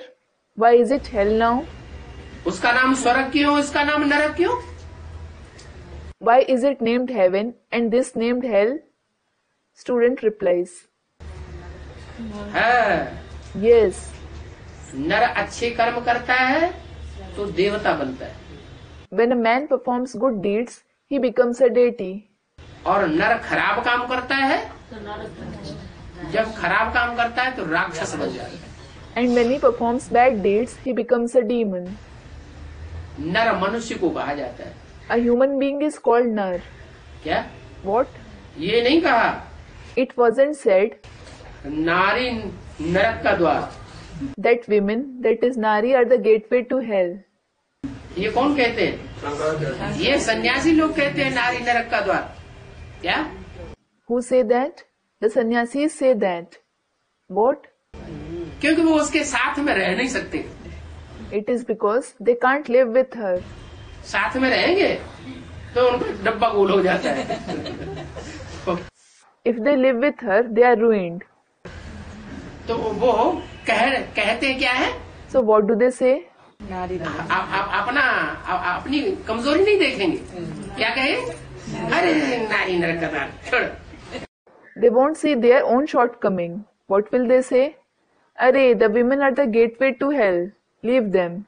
Why is it hell now? उसका नाम स्वर्ग क्यों, इसका नाम नरक क्यों? Why is it named heaven and this named hell? Student replies, है। yes. नर अच्छे कर्म करता है तो देवता बनता है, When a man performs good deeds, he becomes a deity. और नर खराब काम करता है, जब खराब काम करता है तो राक्षस बन जाता है। And when he performs bad deeds, he becomes a demon. नर मनुष्य को कहा जाता है। A human being is called Nar. क्या? What? ये नहीं कहा It wasn't said नारी नरक का द्वार। that women, that is Nari, are the gateway to hell. ये कौन कहते हैं? ये सन्यासी लोग कहते हैं नारी नरक का द्वार। क्या? Who say that? The sannyasis say that. What? क्योंकि वो उसके साथ में रह नहीं सकते। It is because they can't live with her. साथ में रहेंगे तो उनका डब्बा गोल हो जाता है। If they live with her, they are ruined. तो वो कहते क्या है? So what do they say? अपनी कमजोरी नहीं देखेंगे। क्या कहे? अरे नारी नरक का द्वार छोड़। They won't see their own shortcoming. What will they say? Arey, the women are the gateway to hell. Leave them.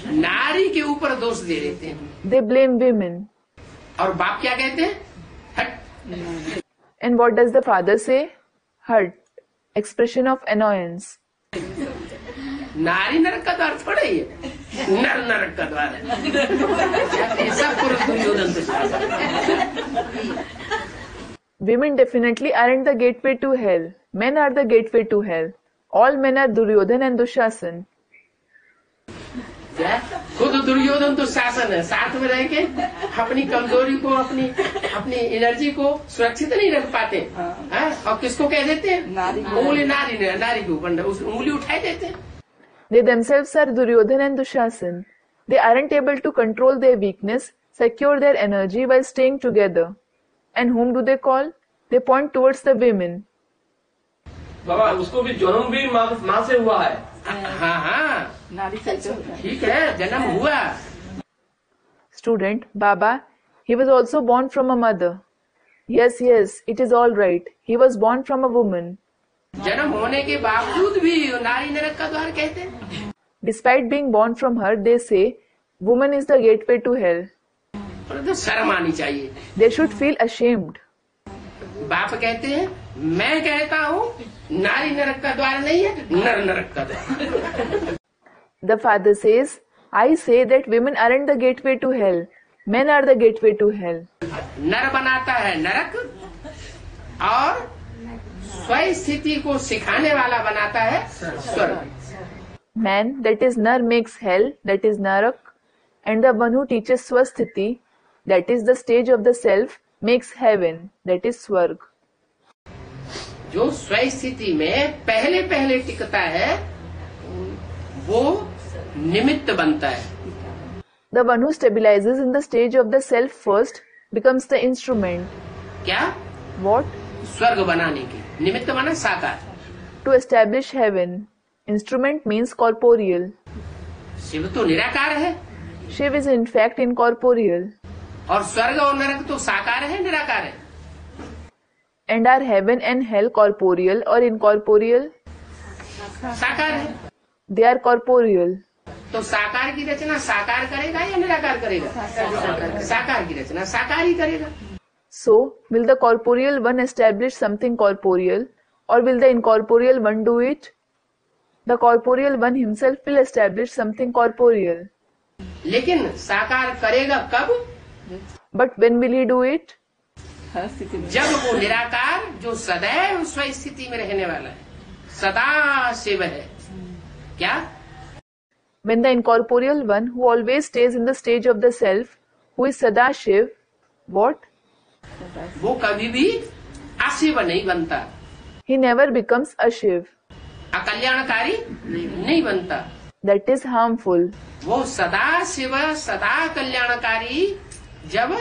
नारी के ऊपर दोष दे देते हैं। They blame women. और बाप क्या कहते हैं? हट। And what does the father say? Hurt. Expression of annoyance. नारी नरक का द्वार थोड़ा ही है, नर नरक का द्वार है। ऐसा पुरुष दुर्योधन से Women definitely aren't the gateway to hell. Men are the gateway to hell. All men are Duryodhan and Dushasan. क्या? खुद दुर्योधन तो शासन है, साथ में रह के अपनी कमजोरी को, अपनी एनर्जी को सुरक्षित नहीं रख पाते हैं, और किसको कह देते हैं? उंगली नारी के ऊपर उंगली उठाए देते हैं। They themselves are Duryodhan and Dushasan. They aren't able to control their weakness, secure their energy while staying together. And whom do they call? They point towards the women. बाबा उसको भी जन्म भी माँ से हुआ है। हाँ, ठीक है, जन्म हुआ। Student, Baba, he was also born from a mother. Yes, it is all right. He was born from a woman. जन्म होने के बावजूद भी नारी नरक का द्वार कहते हैं। Despite being born from her, they say, woman is the gateway to hell. तो शर्म आनी चाहिए। They should feel ashamed. बाप कहते हैं, मैं कहता हूँ नारी नरक का द्वार नहीं है, नर नरक का द्वार। The father says, I say that women aren't the gateway to hell. Men are the gateway to hell. नर बनाता है नरक और स्व स्थिति को सिखाने वाला बनाता है स्वर्ग। Man, that is Nar, makes hell, that is Narak, and the one who teaches Swasthiti, that is the stage of the self, makes heaven, that is Swarg. जो स्व स्थिति में पहले टिकता है वो निमित्त बनता है। The one who stabilizes in the stage of the self first becomes the instrument. क्या? What? स्वर्ग बनाने की। निमित्त बना साकार। To establish heaven. Instrument means corporeal. Shiv तो निराकार है Shiv is in fact incorporeal. और स्वर्ग और नरक तो साकार है, निराकार है। And are heaven and hell corporeal or incorporeal? साकार है। They are corporeal. तो साकार की रचना साकार करेगा या निराकार करेगा? साकार की रचना साकार ही करेगा। So, will the corporeal one establish something corporeal, or will the incorporeal one do it? The corporeal one himself will establish something corporeal. लेकिन साकार करेगा कब? But when will he do it? जब वो निराकार जो सदैव स्व स्थिति में रहने वाला है, सदा शिव है। क्या? When the incorporeal one who always stays in the stage of the self, who is Sada Shiv, what? वो कभी भी अशिव नहीं बनता, He never becomes a Shiv. अकल्याणकारी नहीं बनता। That is harmful. वो सदा शिव सदा कल्याणकारी जब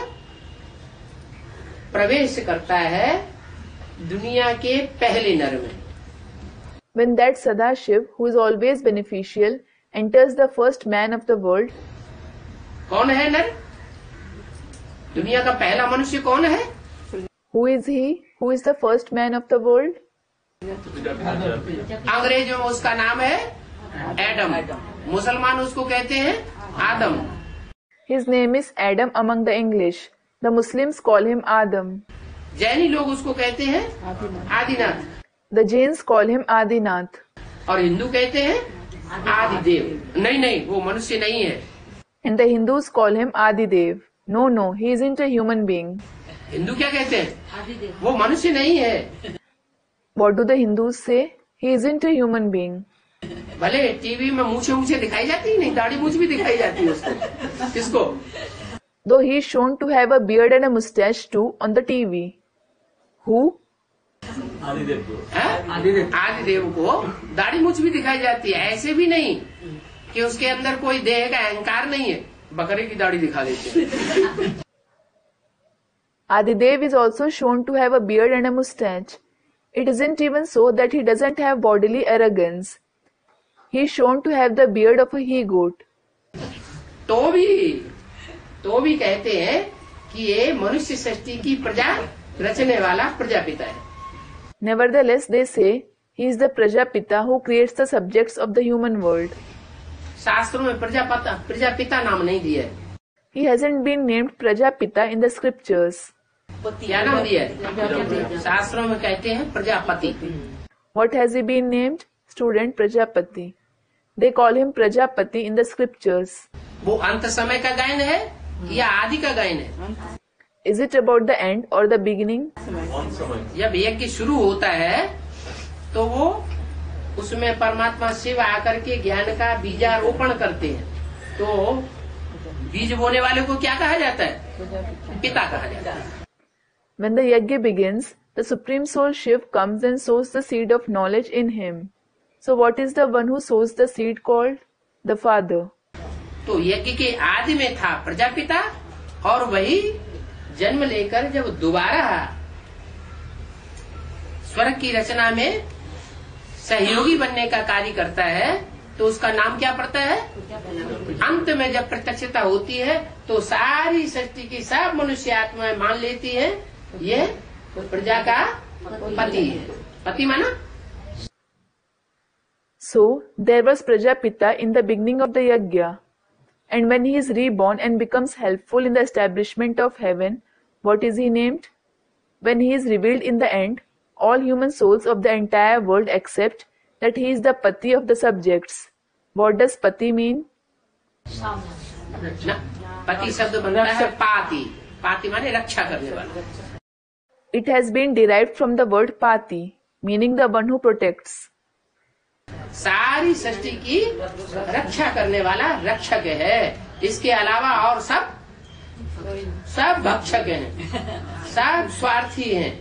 प्रवेश करता है दुनिया के पहले नर में। When that Sada Shiv, who is always beneficial, enters the first man of the world, कौन है नर? दुनिया का पहला मनुष्य कौन है? who is he? Who is the first man of the world? अंग्रेजों में उसका नाम है एडम, मुसलमान उसको कहते हैं आदम। His name is Adam among the English. The Muslims call him Adam. जैनी लोग उसको कहते हैं Adinath, The Jains call him Adinath. और हिंदू कहते हैं आदिदेव। नहीं, वो मनुष्य नहीं है। And the Hindus call him Adidev. No, he isn't a human being. Hindu क्या कहते हैं? वो मनुष्य नहीं है। What do the Hindus say? He isn't a human being. भले टीवी में मूछे दिखाई जाती नहीं, दाढ़ी मूछ भी दिखाई जाती है उसको। किसको? Though he is shown to have a beard and a mustache too on the TV. Who? आदिदेव को दाढ़ी मूछ भी दिखाई जाती है। ऐसे भी नहीं कि उसके अंदर कोई देह का अहंकार नहीं है, बकरे की दाढ़ी दिखा देते हैं। Adidev is also shown to have a beard and a mustache. It isn't even so that he doesn't have bodily arrogance. He is shown to have the beard of a he-goat. तो भी कहते हैं कि ये मनुष्य सृष्टि की प्रजा रचने वाला प्रजापिता है। Nevertheless, they say he is the Prajapita who creates the subjects of the human world. शास्त्रों में प्रजापिता नाम नहीं दिया है। He hasn't been named Prajapita in the scriptures. क्या नाम दिया है? शास्त्रों में कहते हैं Prajapati. What has he been named? Student Prajapati. They call him Prajapati in the scriptures. वो अंत समय का गायन है या आदि का गायन है? Is it about the end or the beginning? जब यज्ञ शुरू होता है तो वो उसमें परमात्मा शिव आकर के ज्ञान का बीजारोपण करते हैं। तो बीज बोने वाले को क्या कहा जाता है? पिता कहा जाता है। When the yajna begins, the Supreme Soul Shiv comes and sows the seed of knowledge in him. So what is the one who sows the seed called? The Father. तो यज्ञ के आदि में था प्रजापिता, और वही जन्म लेकर जब दोबारा स्वर्ग की रचना में सहयोगी बनने का कार्य करता है तो उसका नाम क्या पड़ता है? अंत में जब प्रत्यक्षता होती है तो सारी सृष्टि की सब मनुष्य आत्माएं मान लेती है ये प्रजा का पति है। पति माना? So there was Prajapita in the beginning of the yajna, and when he is reborn and becomes helpful in the establishment of heaven, what is he named? When he is revealed in the end, all human souls of the entire world accept that he is the Pati of the subjects. What does Pati mean? पति शब्द बनता है पाति। पाति माने रक्षा करने वाला। It has been derived from the word Pati, meaning the one who protects. सारी सृष्टि की रक्षा करने वाला रक्षक है। इसके अलावा और सब भक्षक हैं, सब स्वार्थी हैं।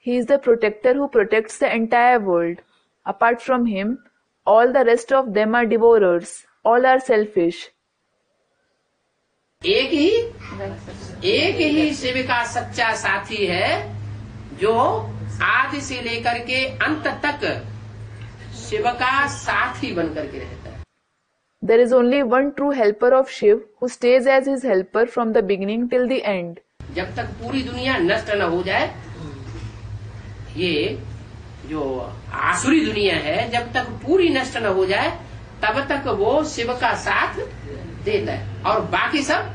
He is the protector who protects the entire world. Apart from him, all the rest of them are devourers. All are selfish. एक ही शिव का सच्चा साथी है जो आदि से लेकर के अंत तक शिव का साथी बन करके रहता है। There is only one true helper of Shiv who stays as his helper from the beginning till the end. जब तक पूरी दुनिया नष्ट न हो जाए, ये जो आसुरी दुनिया है, जब तक पूरी नष्ट न हो जाए तब तक वो शिव का साथ देता है, और बाकी सब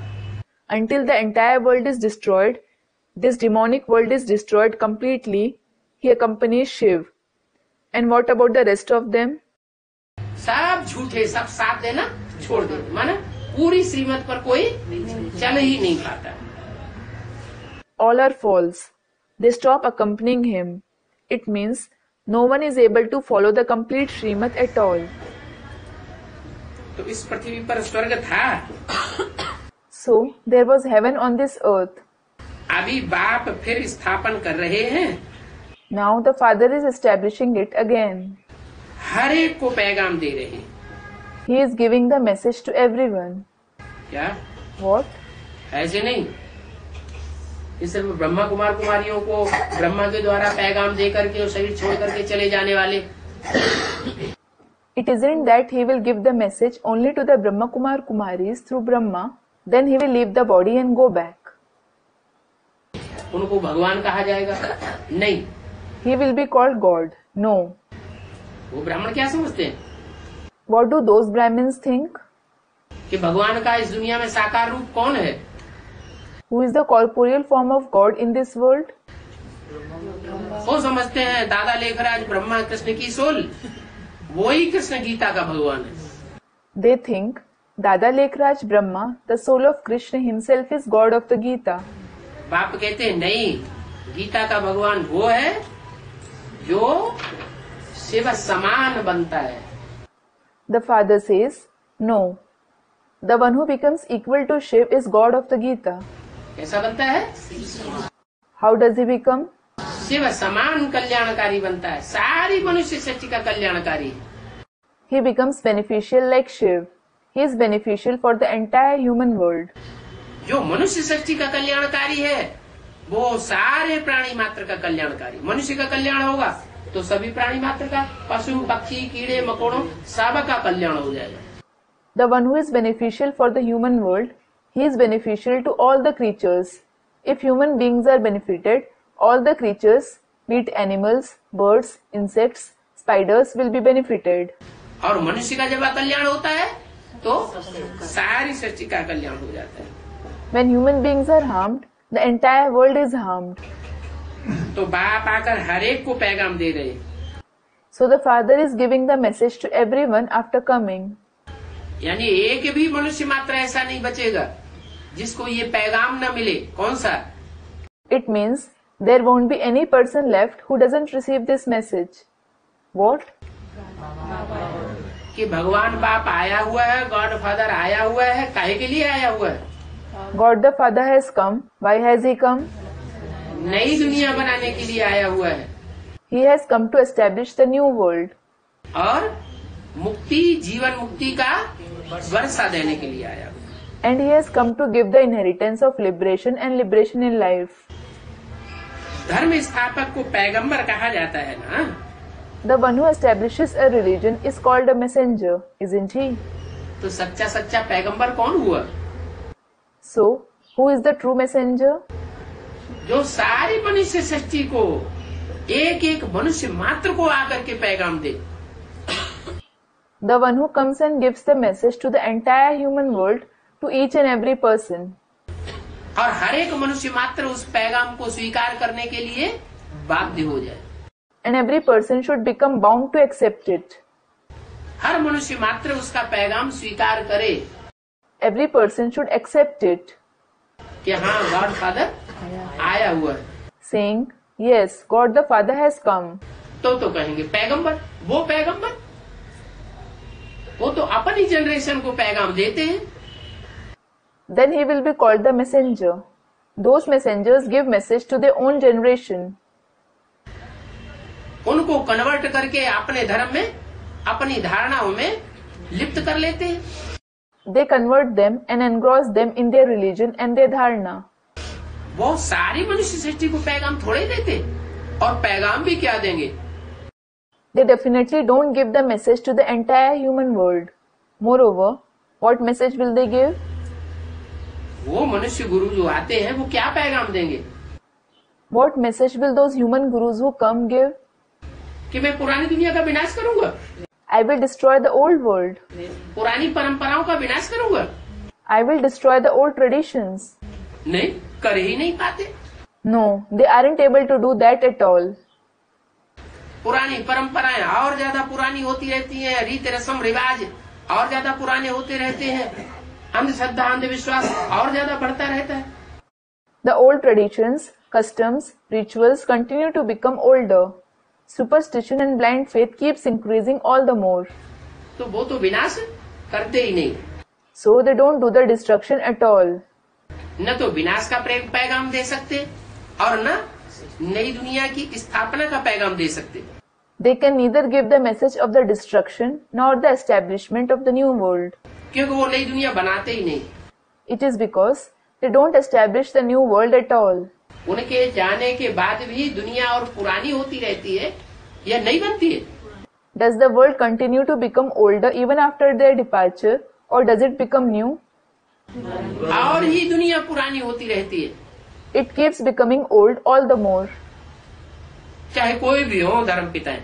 Until the entire world is destroyed, this demonic world is destroyed completely, he accompanies Shiv. And what about the rest of them? सब झूठे, सब साथ देना छोड़ दे, माने पूरी श्रीमत पर कोई चल ही नहीं पाता। All are false. They stop accompanying him. It means no one is able to follow the complete Srimad at all. तो इस पृथ्वी पर स्वर्ग था, So there was heaven on this earth. अभी बाप फिर स्थापन कर रहे हैं, Now the Father is establishing it again. हर एक को पैगाम दे रहे हैं। He is giving the message to everyone. क्या What? ऐसे नहीं कि सिर्फ ब्रह्मा कुमार कुमारियों को ब्रह्मा के द्वारा पैगाम दे करके और शरीर छोड़ करके चले जाने वाले। It isn't that he will give the message only to the Brahma Kumar Kumaris through Brahma, then he will leave the body and go back. उनको भगवान कहा जाएगा? नहीं। He will be called God. No. वो ब्राह्मण क्या समझते हैं What do those Brahmins think? कि भगवान का इस दुनिया में साकार रूप कौन है? Who is the corporeal form of God in this world? वो समझते हैं दादा लेखराज ब्रह्मा कृष्ण की सोल, वो ही कृष्ण गीता का भगवान है। They think Dada Lekhraj Brahma, the soul of Krishna himself, is God of the Gita. बाप कहते हैं नहीं, गीता का भगवान वो है जो शिव समान बनता है। The Father says, no. The one who becomes equal to Shiv is God of the Gita. कैसा बनता है? How does he become? Shiv समान कल्याणकारी बनता है, सारी मनुष्य सृष्टि का कल्याणकारी। He becomes beneficial like Shiv. He is beneficial for the entire human world. जो मनुष्य सृष्टि का कल्याणकारी है वो सारे प्राणी मात्र का कल्याणकारी। मनुष्य का कल्याण होगा तो सभी प्राणी मात्र का, पशु पक्षी कीड़े मकोड़ों सब का कल्याण हो जाएगा। The one who is beneficial for the human world, he is beneficial to all the creatures. If human beings are benefited, all the creatures, be it animals, birds, insects, spiders, will be benefited. और मनुष्य का जब कल्याण होता है तो सारी सृष्टि का कल्याण हो जाता है। When human beings are harmed, the entire world is harmed. तो बाप आकर हर एक को पैगाम दे रहे। So the Father is giving the message to everyone after coming. यानी एक भी मनुष्य मात्र ऐसा नहीं बचेगा जिसको ये पैगाम न मिले। कौन सा? It means there won't be any person left who doesn't receive this message. What? कि भगवान बाप आया हुआ है, गॉड फादर आया हुआ है, काहे के लिए आया हुआ है? God the Father has come. Why has he come? नई दुनिया बनाने के लिए आया हुआ है He has come to establish the new world. और मुक्ति, जीवन मुक्ति का वर्षा देने के लिए आया हुआ है। And he has come to give the inheritance of liberation and liberation in life. धर्म स्थापक को पैगंबर कहा जाता है ना। The one who establishes a religion is called a messenger, isn't he? तो सच्चा सच्चा पैगंबर कौन हुआ? So, who is the true messenger? जो सारी मनुष्य सृष्टि को, एक एक मनुष्य मात्र को आकर के पैगाम दे। The one who comes and gives the message to the entire human world, to each and every person. और हर एक मनुष्य मात्र उस पैगाम को स्वीकार करने के लिए बाध्य हो जाए। And every person should become bound to accept it. हर मनुष्य मात्र उसका पैगाम स्वीकार करे Every person should accept it, कि हाँ गॉड फादर आया हुआ है। saying, yes, God the Father has come. तो कहेंगे पैगंबर, वो पैगंबर, वो तो अपनी जनरेशन को पैगाम देते हैं। Then he will be called the messenger. Those messengers give message to their own generation. उनको कन्वर्ट करके अपने धर्म में, अपनी धारणाओं में लिप्त कर लेते हैं। They convert them and engross them in their religion and their dharana. वो सारी मनुष्य सृष्टि को पैगाम थोड़े देते, और पैगाम भी क्या देंगे? They definitely don't give the message to the entire human world. Moreover, what message will they give? वो मनुष्य गुरु जो आते हैं वो क्या पैगाम देंगे? What message will those human gurus who come give? कि मैं पुरानी दुनिया का विनाश करूंगा? I will destroy the old world. पुरानी परंपराओं का विनाश करूंगा। I will destroy the old traditions. नहीं, कर ही नहीं पाते। No, they aren't able to do that at all. पुरानी परंपराएं और ज्यादा पुरानी होती रहती हैं, रीति रस्म रिवाज और ज्यादा पुराने होते रहते हैं, अंधश्रद्धा अंधविश्वास और ज्यादा बढ़ता रहता है। The old traditions, customs, rituals continue to become older. Superstition and blind faith keeps increasing all the more. तो वो तो विनाश करते ही नहीं। So they don't do the destruction at all. न तो विनाश का पैगाम दे सकते और न नई दुनिया की स्थापना का पैगाम दे सकते। They can neither give the message of the destruction nor the establishment of the new world. क्योंकि वो नई दुनिया बनाते ही नहीं। It is because they don't establish the new world at all. उनके जाने के बाद भी दुनिया और पुरानी होती रहती है या नहीं बनती है? Does the world continue to become older even after their departure, or does it become new? और ही दुनिया पुरानी होती रहती है। It keeps becoming old all the more. चाहे कोई भी हो धर्म पिता,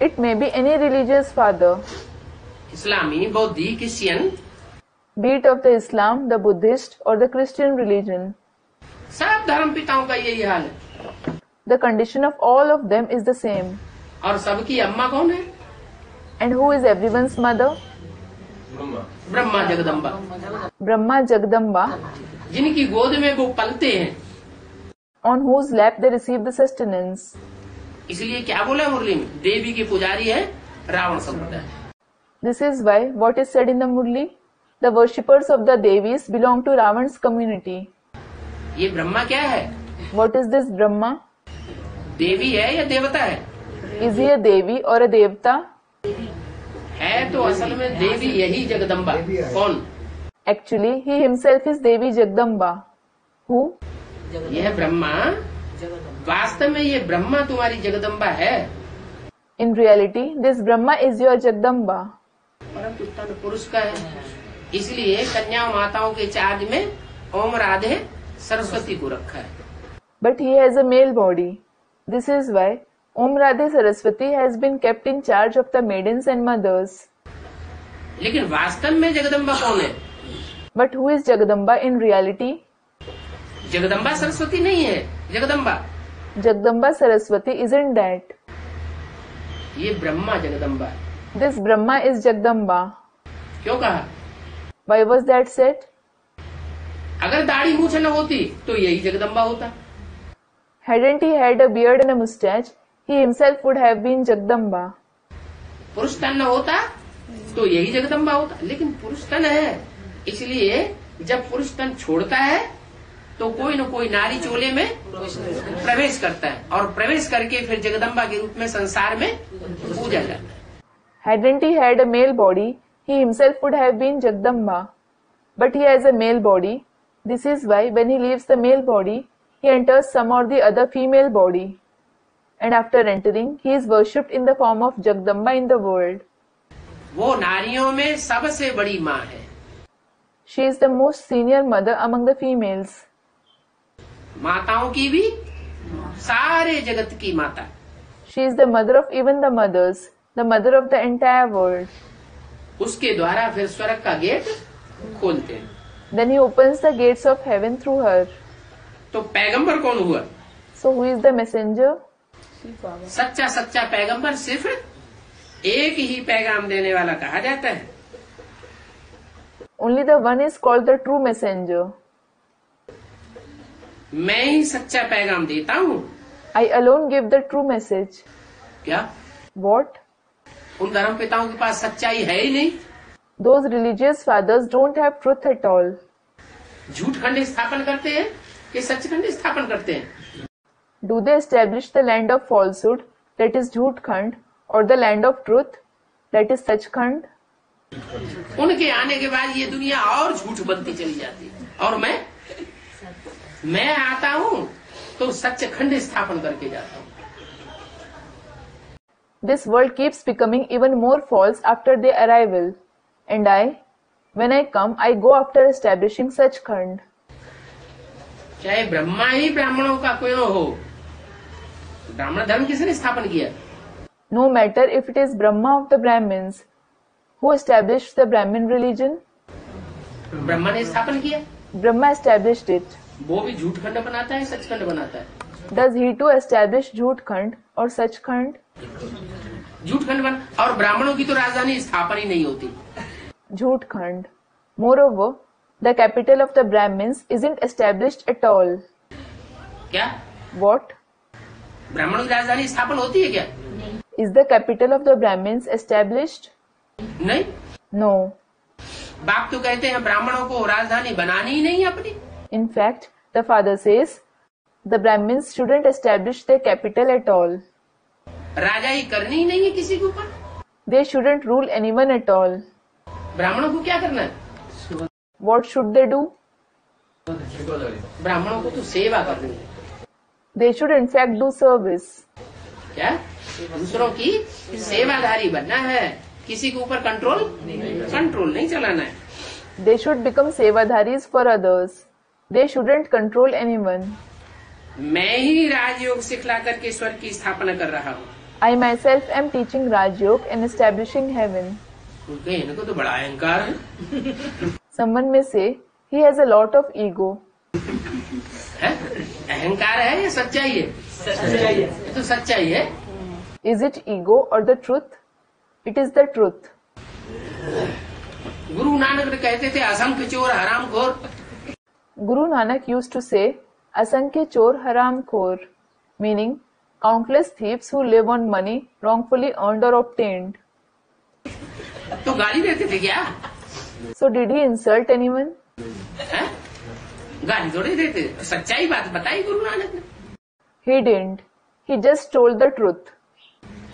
It may be any religious father, इस्लामी, बौद्धी, Christian, be it of the Islam, the Buddhist, or the Christian religion. सब धर्म पिताओं का यही हाल है। The condition of all of them is the same. और सबकी अम्मा कौन है? And who is everyone's mother? Brahma Jagdamba, Brahma Jagdamba, जिनकी गोद में वो पलते हैं। on whose lap they receive the sustenance. इसलिए क्या बोला मुरली में? देवी के पुजारी है रावण समुदाय। This is why what is said in the Murli? The worshippers of the Devis belong to Ravan's community. ये ब्रह्मा क्या है? What is this Brahma? देवी है या देवता है? Is he a Devi or a Devta? है तो असल में देवी यही जगदम्बा। कौन? Actually, he himself is Devi Jagdamba. Who? यह ब्रह्मा, वास्तव में ये ब्रह्मा तुम्हारी जगदम्बा है। In reality, this Brahma is your Jagdamba. परंतु तन पुरुष का है, इसलिए कन्या माताओं के चार्ज में ओम राधे सरस्वती को रखा है। But he has a male body. This is why Om Radhe Saraswati has been kept in charge of the maidens and mothers. लेकिन वास्तव में जगदम्बा कौन है? But who is Jagadamba in reality? Jagdamba Saraswati नहीं है, Jagdamba Jagdamba Saraswati isn't that. ये ब्रह्मा जगदम्बा है। This Brahma is Jagdamba. क्यों कहा? Why was that said? अगर दाढ़ी मूछ न होती तो यही जगदम्बा होता। Hadn't he had a beard and a mustache, he himself would have been Jagdamba. पुरुष तन न होता तो यही जगदम्बा होता, लेकिन पुरुष तन है, इसलिए जब पुरुष तन छोड़ता है तो कोई न कोई नारी चोले में प्रवेश करता है और प्रवेश करके फिर जगदम्बा के रूप में संसार में पूजा जाता है। Hadn't he had a male body, he himself would have been Jagdamba. But he has a male body. This is why when he leaves the male body, he enters some or the other female body. And after entering, he is worshipped in the form of Jagdamba in the world. वो नारियों में सबसे बड़ी माँ है। She is the most senior mother among the females. माताओं की भी, सारे जगत की माता। She is the mother of even the mothers, the mother of the entire world. उसके द्वारा फिर स्वर्ग का गेट खोलते हैं। Then he opens the gates of heaven through her. तो पैगंबर कौन हुआ? So who is the messenger? सच्चा सच्चा पैगंबर सिर्फ एक ही पैगाम देने वाला कहा जाता है। Only the one is called the true messenger. मैं ही सच्चा पैगाम देता हूँ। I alone give the true message. क्या What? उन धर्म पिताओं के पास सच्चाई है ही नहीं? Those religious fathers don't have truth at all. झूठ खंड स्थापन करते हैं कि सचखंड स्थापन करते हैं? Do they establish the land of falsehood, that is Jhutkhand, or the land of truth, that is Sachkhand? उनके आने के बाद ये दुनिया और झूठ बनती चली जाती है और मैं आता हूँ तो सचखंड स्थापन करके जाता हूँ। This world keeps becoming even more false after their arrival, and when I come, I go after establishing Sachkhand. चाहे ब्रह्मा ही ब्राह्मणों का क्यों हो, ब्राह्मण धर्म किसने स्थापन किया? No matter if it is Brahma of the Brahmins, who established the Brahmin religion? Brahma ने स्थापन किया, Brahma established it. वो भी झूठखंड बनाता है, सचखंड बनाता है। Does he too establish Jhutkhand or Sachkhand? झूठखंड बन, और ब्राह्मणों की तो राजधानी स्थापन ही नहीं होती। Jhutkhand. Moreover, the capital of the Brahmins isn't established at all. क्या What? ब्राह्मणों की राजधानी स्थापन होती है क्या? Is the capital of the Brahmins established? नहीं। No. बाप तो कहते हैं ब्राह्मणों को राजधानी बनानी ही नहीं है अपनी। In fact, the father says, the Brahmins shouldn't establish their capital at all. राजाई करनी ही नहीं है किसी के ऊपर। They shouldn't rule anyone at all. ब्राह्मणों को क्या करना है? What should they do? ब्राह्मणों को तो सेवा करनी है। They should in fact do service. क्या? दूसरों की सेवाधारी बनना है, किसी के ऊपर कंट्रोल नहीं चलाना है। They should become sevadharis for others. They shouldn't control anyone. मैं ही राजयोग सिखला करके स्वर्ग की स्थापना कर रहा हूँ। I myself am teaching Rajयोग and establishing heaven. इनको तो बड़ा अहंकार है। Someone may say, he has a lot of ego. है? अहंकार है या सच्चाई है? सच्चाई है। ये तो सच्चाई है। Is it ego or the truth? It is the truth. Guru Nanak ने कहते थे असंख्य चोर हराम खोर। Guru Nanak used to say, Asankhya Chor Haram Khor, meaning countless thieves who live on money wrongfully earned or obtained. तो गाली देते थे क्या? So did he insult anyone? है? गाली थोड़ी देते, सच्चाई बात बताई गुरु नानक ने। He didn't. He just told the truth.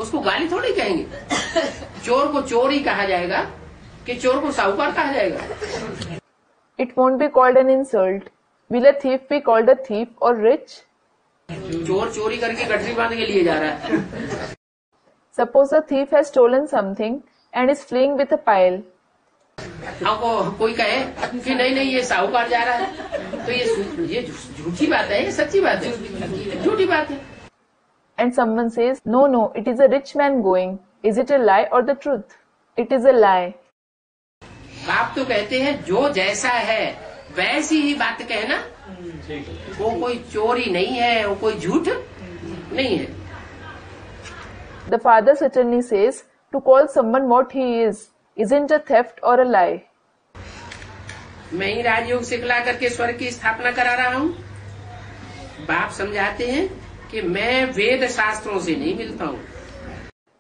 उसको गाली थोड़ी कहेंगे। चोर को चोर ही कहा जाएगा कि चोर को साहूकार कहा जाएगा। It won't be called an insult. Will a thief be called a thief or rich? चोर चोरी करके गठरी बांध के लिए जा रहा है। Suppose a thief has stolen something and is fleeing with a pile. आपको कोई कहे कि नहीं ये साहूकार जा रहा है, तो ये झूठी बात है, ये सच्ची बात है, झूठी बात है। And someone says, no, it is a rich man going. Is it a lie or the truth? It is a lie. बाप तो कहते हैं जो जैसा है वैसी ही बात कहना। वो कोई चोरी नहीं है, वो कोई झूठ नहीं है। The father certainly says, to call someone what he is isn't a theft or a lie. मैं ही राजयोग सिखला करके स्वर्ग की स्थापना करा रहा हूँ। बाप समझाते हैं कि मैं वेद शास्त्रों से नहीं मिलता हूँ।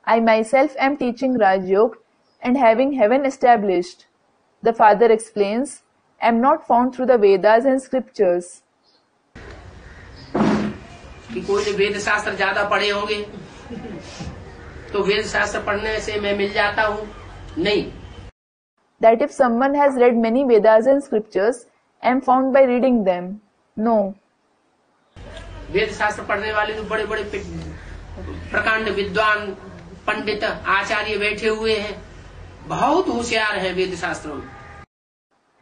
I myself am teaching Rajयोग and having heaven established. The father explains, I am not found through the Vedas and scriptures. कि कोई ने वेद शास्त्र ज्यादा पढ़े होंगे तो वेद शास्त्र पढ़ने से मैं मिल जाता हूँ, नहीं। That if someone has read many Vedas and scriptures, I am found by reading them. No. वेद शास्त्र पढ़ने वाले तो बड़े बड़े प्रकांड विद्वान पंडित आचार्य बैठे हुए हैं, बहुत होशियार हैं वेद शास्त्रों में।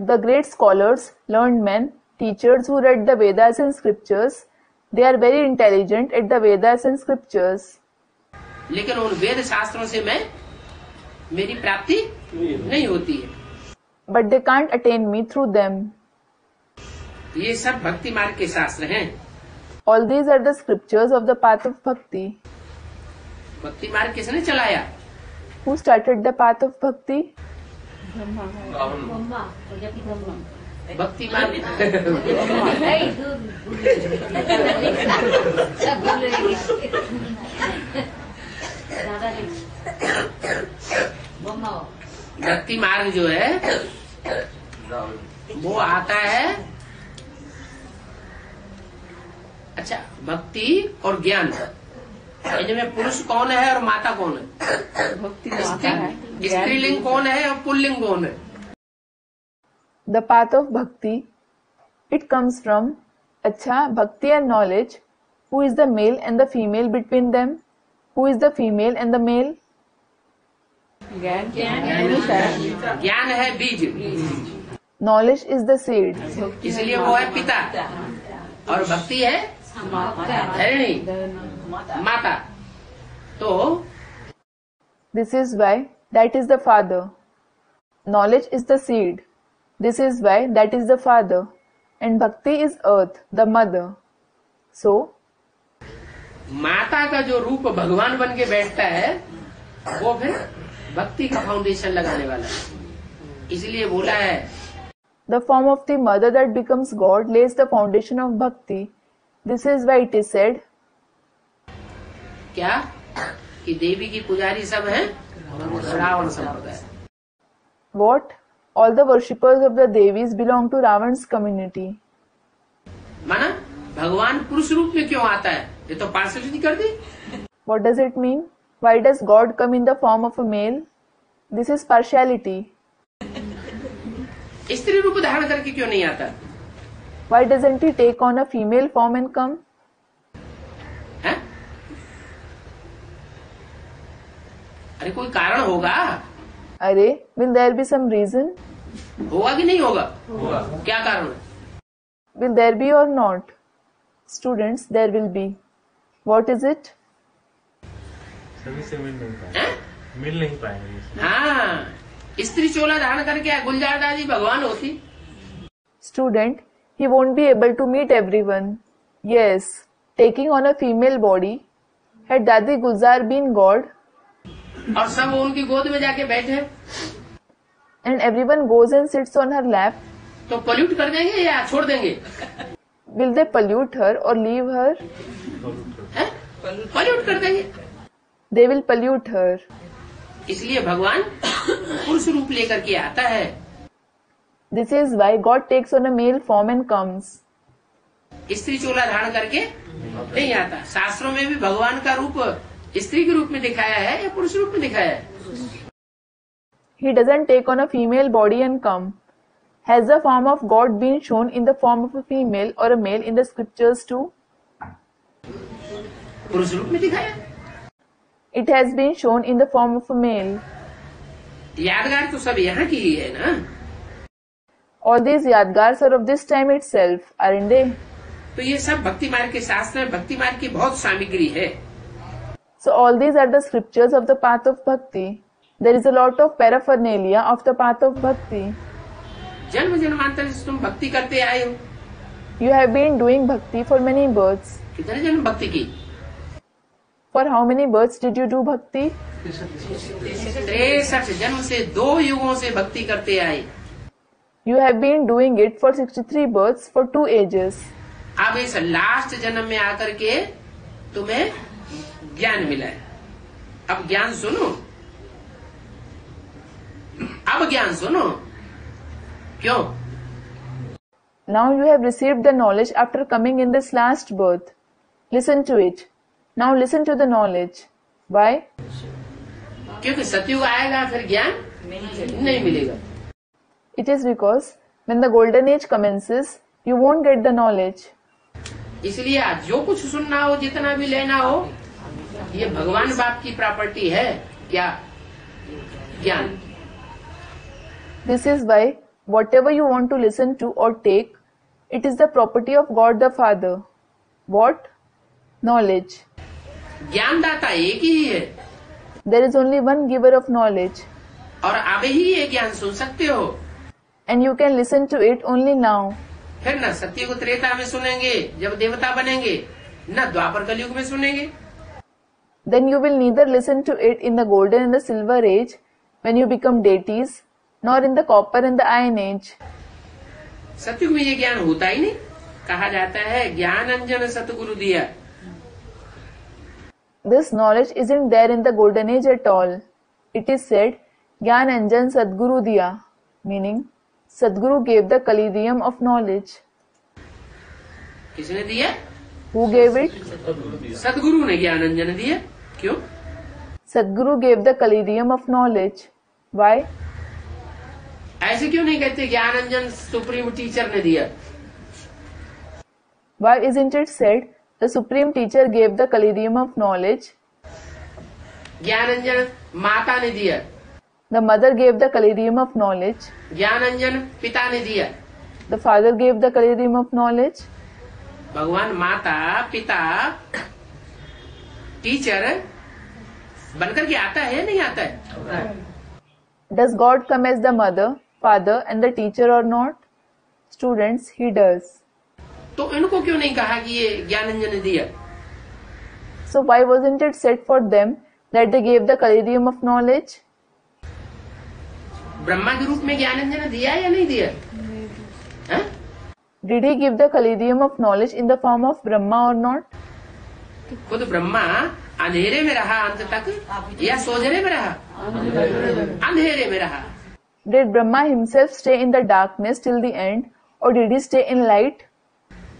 The great scholars, learned men, teachers who read the Vedas and scriptures, they are very intelligent at the Vedas and scriptures. लेकिन उन वेद शास्त्रों से मेरी प्राप्ति नहीं होती है। But they can't attain me through them. ये सब भक्ति मार्ग के शास्त्र हैं। All these are the scriptures of the path of bhakti. भक्ति मार्ग किसने चलाया? Who started the path of bhakti? भक्ति मार्ग भक्ति मार्ग जो है वो आता है। अच्छा, भक्ति और ज्ञान, इनमें पुरुष कौन है और माता कौन है? स्त्रीलिंग कौन है और पुल्लिंग कौन है? The path of bhakti, it comes from, अच्छा, bhakti and knowledge. Who is the male and the female between them? Who is the female and the male? ज्ञान है बीज, Knowledge is the seed. इसलिए वो है पिता, और भक्ति है धरणी माता। तो This is why that is the father. Knowledge is the seed. This is why that is the father. And bhakti is earth, the mother. So, माता का जो रूप भगवान बन के बैठता है वो फिर भक्ति का फाउंडेशन लगाने वाला है। इसलिए बोला है the form of the mother that becomes God lays the foundation of bhakti. This is why it is said, क्या कि देवी की पुजारी सब हैं रावण संप्रदाय। what? All the worshippers of the Devis belong to Ravan's community. माना भगवान पुरुष रूप में क्यों आता है? ये तो पार्शलिटी कर दी। What does it mean? Why does God come in the form of a male? This is partiality. स्त्री रूप धारण करके क्यों नहीं आता Why doesn't he take on a female form and come? है? अरे कोई कारण होगा, Arey, will there be some reason? होगा कि नहीं होगा? क्या कारण है? Will there be or not? Students, there will be. What is it? सभी से मिल नहीं हैं? पाएंगे, मिल नहीं पाएंगे। हाँ, स्त्री चोला धारण करके गुलजार दादी भगवान होती। Student, he won't be able to meet everyone. Yes, taking on a female body. Had Dadi Gulzar been God, और सब उनकी गोद में जाके बैठे and everyone goes and sits on her lap, तो पोल्यूट कर देंगे या छोड़ देंगे? will they pollute her or leave her? Pollute कर देंगे। They will pollute her. इसलिए भगवान पुरुष रूप लेकर के आता है। This is why God takes on a male form and comes. स्त्री चोला धारण करके नहीं आता। शास्त्रों में भी भगवान का रूप स्त्री के रूप में दिखाया है या पुरुष रूप में दिखाया है? He doesn't take on a female body and come. Has the form of God been shown in the form of a female or a male in the scriptures too? पुरुष रूप में दिखाया। It has been shown in the form of a male. यादगार तो सब यहाँ की ही है ना। All these yadgars are of this time itself, aren't they? तो ये सब भक्ति मार्ग के शास्त्र में भक्ति मार्ग की बहुत सामग्री है। So all these are the scriptures of the path of bhakti. There is a lot of paraphernalia of the path of bhakti. जन्म जन्मांतर से तुम भक्ति करते आए हो। You have been doing bhakti for many births. कितने जन्म भक्ति की? For how many births did you do bhakti? 63 जन्म से 2 युगों से भक्ति करते आए। You have been doing it for 63 births for 2 ages. अब इस लास्ट जन्म में आकर के तुम्हें ज्ञान मिला है। अब ज्ञान सुनो, अब ज्ञान सुनो। क्यों? Now you have received the knowledge after coming in this last birth. Listen to it. Now listen to the knowledge. Why? क्योंकि सतयुग आएगा फिर ज्ञान नहीं मिलेगा। It is because when the golden age commences, you won't get the knowledge. इसलिए आज जो कुछ सुनना हो, जितना भी लेना हो, ये भगवान बाप की प्रॉपर्टी है। क्या? ज्ञान। This is why whatever you want to listen to or take, it is the property of God the Father. What? Knowledge. ज्ञानदाता एक ही है There is only one giver of knowledge, और अब ही ये ज्ञान सुन सकते हो। and you can listen to it only now. फिर न सत्युग त्रेता में सुनेंगे जब देवता बनेंगे, न द्वापर कलयुग में सुनेंगे। Then you will neither listen to it in the golden and the silver age when you become deities, nor in the copper and the iron age. सतयुग में ये ज्ञान होता ही नहीं। कहा जाता है ज्ञान अंजन सतगुरु दिया। This knowledge isn't there in the golden age at all. It is said, Gyan Anjan Sadguru Diya, meaning Sadguru gave the Kalidiyam of knowledge. किसने दिया? Who gave it? सदगुरु ने ज्ञान अंजन दिया। क्यों? Sadguru gave the Kalidiyam of knowledge. Why? ऐसे क्यों नहीं कहते ज्ञान अंजन सुप्रीम टीचर ने दिया? Why isn't it said, the Supreme Teacher gave the Kalidiyam of knowledge? ज्ञान अंजन माता ने दिया। The Mother gave the Kalidiyam of knowledge. ज्ञान अंजन पिता ने दिया। The Father gave the Kalidiyam of knowledge. भगवान माता, पिता, टीचर बनकर के आता है या नहीं आता है? Does God come as the mother, father and the teacher or not? Students, he does. तो इनको क्यों नहीं कहा कि ये ज्ञानांजन दिया? So why wasn't it said for them that they gave the collyrium of knowledge? Brahma के रूप में ज्ञानांजन दिया या नहीं दिया? हाँ? Did he give the collyrium of knowledge in the form of Brahma or not? खुद ब्रह्मा अंधेरे में रहा अंत तक या सोझरे में रहा? अंधेरे में रहा। Did Brahma himself stay in the darkness till the end or did he stay in light?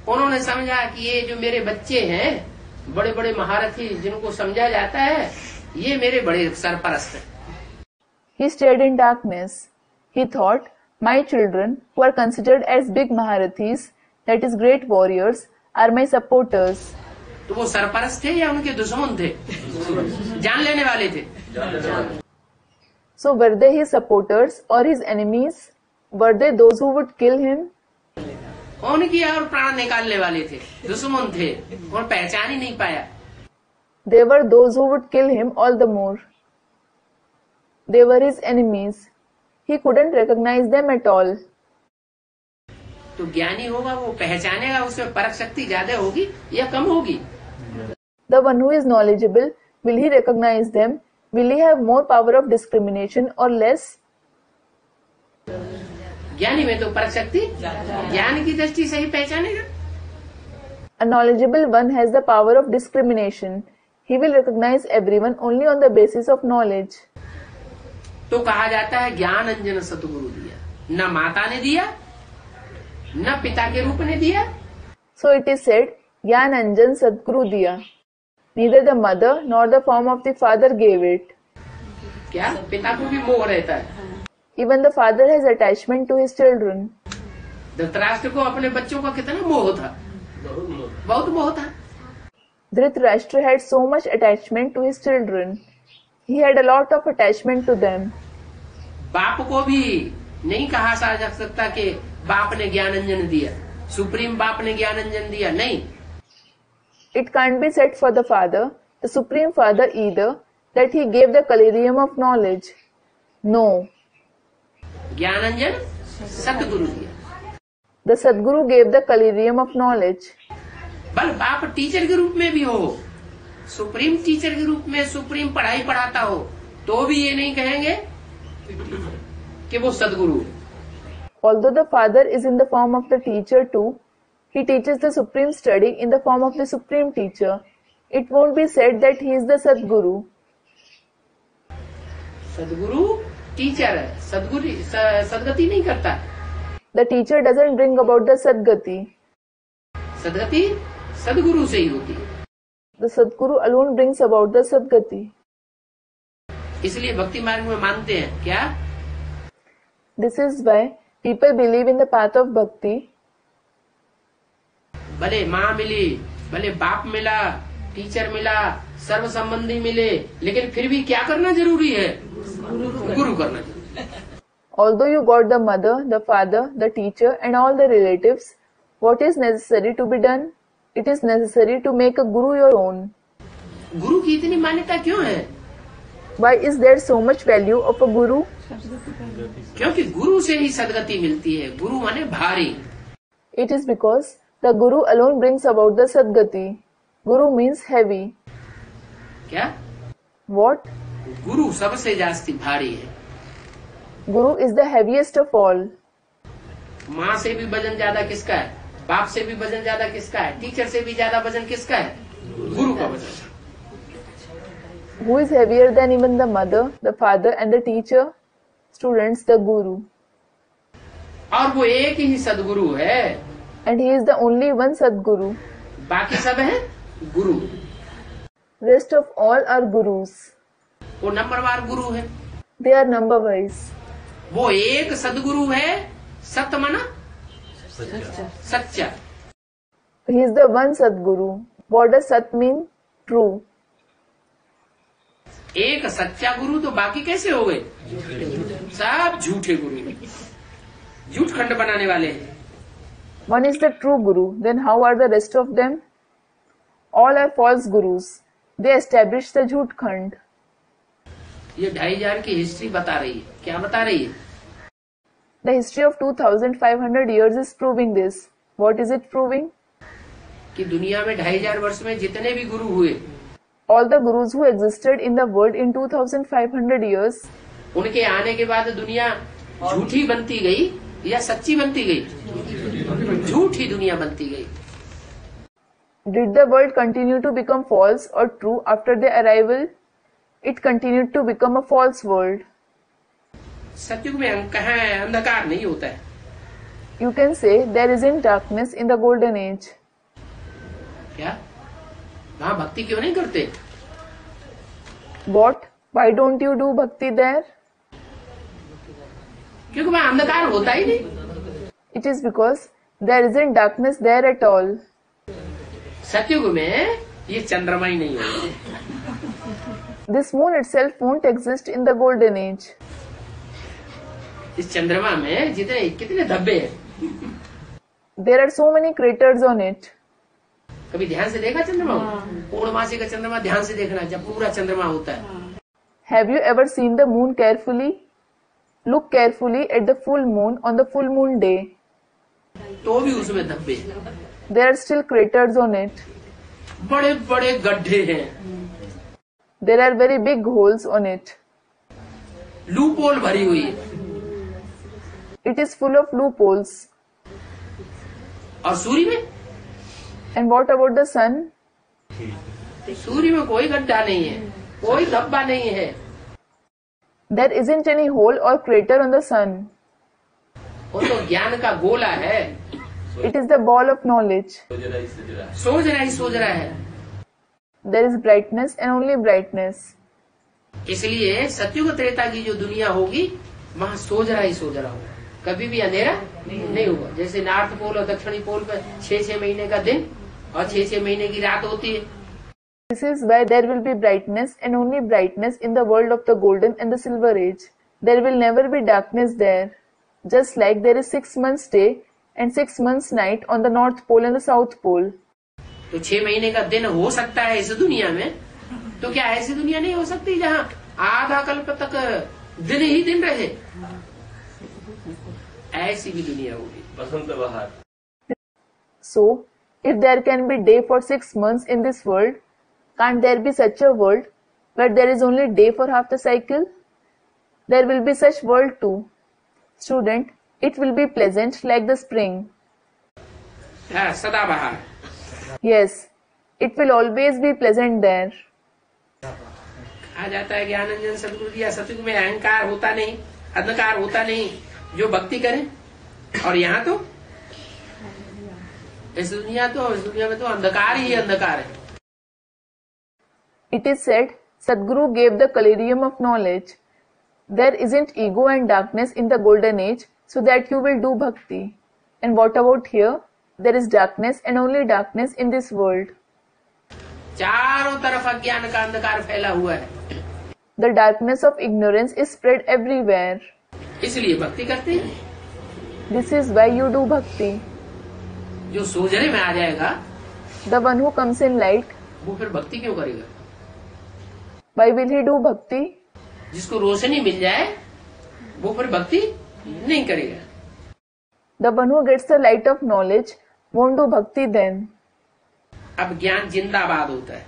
उन्होंने समझा कि ये जो मेरे बच्चे हैं, बड़े बड़े महारथी जिनको समझा जाता है, ये मेरे बड़े सरपरस्त हैं। He stayed in darkness. He thought, my children, who are considered as big Maharathis, that is great warriors, are my supporters. तो वो सरपरस्त थे या उनके दुश्मन थे? जान लेने वाले थे। So were they his supporters or his enemies? Were they those who would kill him? उनकी और प्राण निकालने वाले थे, दुश्मन थे और पहचान ही नहीं पाया। They were those who would kill him all the more. They were his enemies. He couldn't recognize them at all. तो ज्ञानी होगा वो पहचानेगा, उसमें परख शक्ति ज्यादा होगी या कम होगी? The one who is knowledgeable, will he recognize them? Will he have more power of discrimination or less? ज्ञानी में तो परख शक्ति ज्ञान की दृष्टि से ही पहचानेगा। A knowledgeable one has the power of discrimination. He will recognize everyone only on the basis of knowledge. तो कहा जाता है ज्ञान अंजन सतगुरु दिया, न माता ने दिया न पिता के रूप ने दिया। So it is said, Gyan Anjan Sadguru diya. Neither the mother nor the form of the father gave it. क्या पिता को भी मोह रहता है? Even the father has attachment to his children. Dhritarashtra को अपने बच्चों का कितना मोह था? बहुत मोह था। Dhritarashtra had so much attachment to his children. He had a lot of attachment to them. बाप को भी नहीं कहा जा सकता कि बाप ने ज्ञानांजन दिया, सुप्रीम बाप ने ज्ञानांजन दिया, नहीं। It can't be said for the father, the supreme father either, that he gave the collyrium of knowledge. No. ज्ञानांजन सतगुरु दिया। The Sadguru gave the collyrium of knowledge. बल बाप टीचर के रूप में भी हो, सुप्रीम टीचर के रूप में सुप्रीम पढ़ाई पढ़ाता हो, तो भी ये नहीं कहेंगे कि वो सदगुरु। Although the father is in the form of the teacher too, he teaches the supreme study in the form of the supreme teacher. It won't be said that he is the Sadguru. सदगुरु teacher है, सदगति नहीं करता। The teacher doesn't bring about the Sadgati. सदगति सदगुरु से ही होती है। The Sadguru alone brings about the Sadgati. इसलिए भक्ति मार्ग में मानते हैं क्या? This is why people believe in the path of bhakti. भले माँ मिली, भले बाप मिला, टीचर मिला, सर्व संबंधी मिले, लेकिन फिर भी क्या करना जरूरी है? गुरु करना जरूरी है। Although you got the mother, the father, the teacher and all the relatives, what is necessary to be done? It is necessary to make a guru your own. गुरु की इतनी मान्यता क्यों है? Why is there so much value of a guru? क्योंकि गुरु से ही सदगति मिलती है। गुरु माने भारी। It is because the guru alone brings about the Sadgati. Guru means heavy. क्या? What? गुरु सबसे जास्ती भारी है। Guru is the heaviest of all. माँ से भी वजन ज्यादा किसका है? बाप से भी वजन ज्यादा किसका है? टीचर से भी ज्यादा वजन किसका है? गुरु का वजन। Who is heavier than even the mother, the father and the teacher? Students, the guru. और वो एक ही सदगुरु है। And he is the only one Sadguru. बाकी सब है गुरु। Rest of all are gurus. वो नंबरवार गुरु है। They are number wise. वो एक सदगुरु है। सत्य माना सच्चा। He is the one Sadguru. What does Sat mean? True. एक सच्चा गुरु तो बाकी कैसे हो गए? सब झूठे गुरु, झूठ खंड बनाने वाले हैं। One is the true Guru. Then how are the rest of them? All are false gurus. They establish the Jhut Khand. ये 2500 की हिस्ट्री बता रही है। क्या बता रही है? The history of 2500 years is proving this. What is it proving? कि दुनिया में 2500 वर्ष में जितने भी गुरु हुए, All the gurus who existed in the world in 2500 years, उनके आने के बाद दुनिया झूठी बनती गई या सच्ची बनती गई? झूठी दुनिया बनती गई। did the world continue to become false or true after their arrival? It continued to become a false world. सत्युग में कहाँ है? अंधकार नहीं होता है। You can say there isn't darkness in the golden age. क्या वहाँ भक्ति क्यों नहीं करते? What? Why don't you do bhakti there? क्योंकि वहाँ अंधकार होता ही नहीं। It is because there isn't darkness there at all. सत्युग में ये चंद्रमा ही नहीं होगा। This moon itself won't exist in the golden age. इस चंद्रमा में जितने कितने धब्बे हैं, There are so many craters on it. कभी ध्यान से देखा चंद्रमा? पूर्णमासी का चंद्रमा ध्यान से देखना जब पूरा चंद्रमा होता है। Have you ever seen the moon carefully? Look carefully at the full moon on the full moon day. तो भी उसमें धब्बे, There are still craters on it. बड़े बड़े गड्ढे हैं, There are very big holes on it. Loophole भरी हुई है। It is full of loopholes. और सूर्य में? And what about the sun? सूर्य में कोई गड्ढा नहीं है, कोई धब्बा नहीं है। There isn't any hole or crater on the sun. वो तो ज्ञान का गोला है, It is the ball of knowledge. सोच रहा है। There is brightness and only brightness. इसलिए सत्युग त्रेता की जो दुनिया होगी वहाँ सोच रहा होगा, कभी भी अंधेरा नहीं होगा। जैसे नॉर्थ पोल और दक्षिणी पोल पर 6-6 महीने का दिन और 6-6 महीने की रात होती है। This is why there will be brightness and only brightness in the world of the golden and the silver age. There will never be darkness there. Just like there is 6 months day and 6 months night on the North Pole and the South Pole. तो 6 महीने का दिन हो सकता है इस दुनिया में, तो क्या ऐसी दुनिया नहीं हो सकती जहाँ आधा कल्प तक दिन ही दिन रहे? ऐसी भी दुनिया होगी। बसंत बहार। So, if there can be day for 6 months in this world, can't there be such a world where there is only day for half the cycle? There will be such world too. Student, it will be pleasant like the spring. हाँ, सदाबहार। Yes, it will always be pleasant there. आ जाता है ज्ञानांजन सदगुरु जी, सतयुग में अहंकार होता नहीं, अंधकार होता नहीं, जो भक्ति करे। और यहाँ तो इस दुनिया में तो अंधकार ही अंधकार है। It is said, Sadguru gave the collyrium of knowledge. There isn't ego and darkness in the golden age, so that you will do bhakti. And what about here? There is darkness and only darkness in this world. चारों तरफ अज्ञान का अंधकार फैला हुआ है, The darkness of ignorance is spread everywhere. इसलिए भक्ति करते हैं। This is why you do bhakti. जो सोजरे में आ जाएगा The one who comes in light, वो फिर भक्ति क्यों करेगा? why will he do bhakti? जिसको रोशनी मिल जाए वो फिर भक्ति नहीं करेगा। The one who gets the light of knowledge won't do bhakti then. अब ज्ञान जिंदाबाद होता है।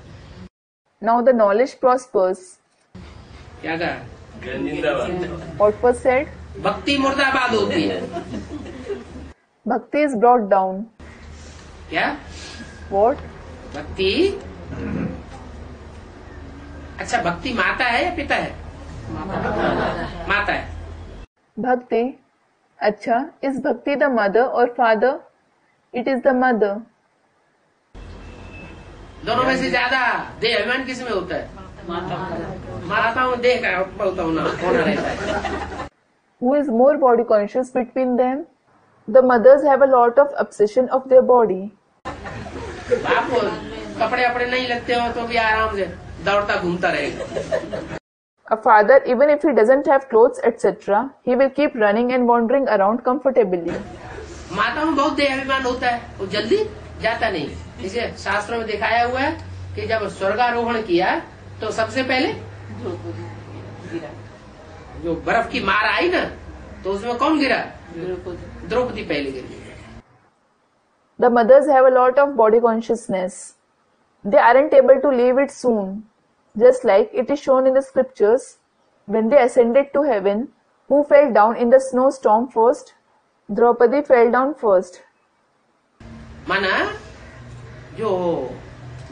Now the knowledge prospers. क्या कहा? जिंदाबाद। What was said? भक्ति मुर्दाबाद होती है। Bhakti is brought down. क्या? What? भक्ति, अच्छा भक्ति माता है या पिता है? माता है। Bhakti. अच्छा, is bhakti the mother or father? It is the mother. दोनों में से ज्यादा देह अभिमान किस में होता है? माता में देह का बहुत होना रहता है। Who is more body conscious between them? The mothers have a lot of obsession of their body. आप कपड़े अपने नहीं लगते हो तो भी आराम से दौड़ता घूमता रहेगा। A father, even if he doesn't have clothes, etc., he will keep running and wandering around comfortably. माता में बहुत देह अभिमान होता है, वो जल्दी जाता नहीं। इसे शास्त्रों में दिखाया हुआ है कि जब स्वर्गारोहण किया तो सबसे पहले जो बर्फ की मार आई ना, तो उसमें कौन गिरा? द्रौपदी पहले गिरी। The mothers have a lot of body consciousness. They aren't able to leave it soon. Just like it is shown in the scriptures, when they ascended to heaven, who fell down in the snowstorm first? Draupadi fell down first. माना जो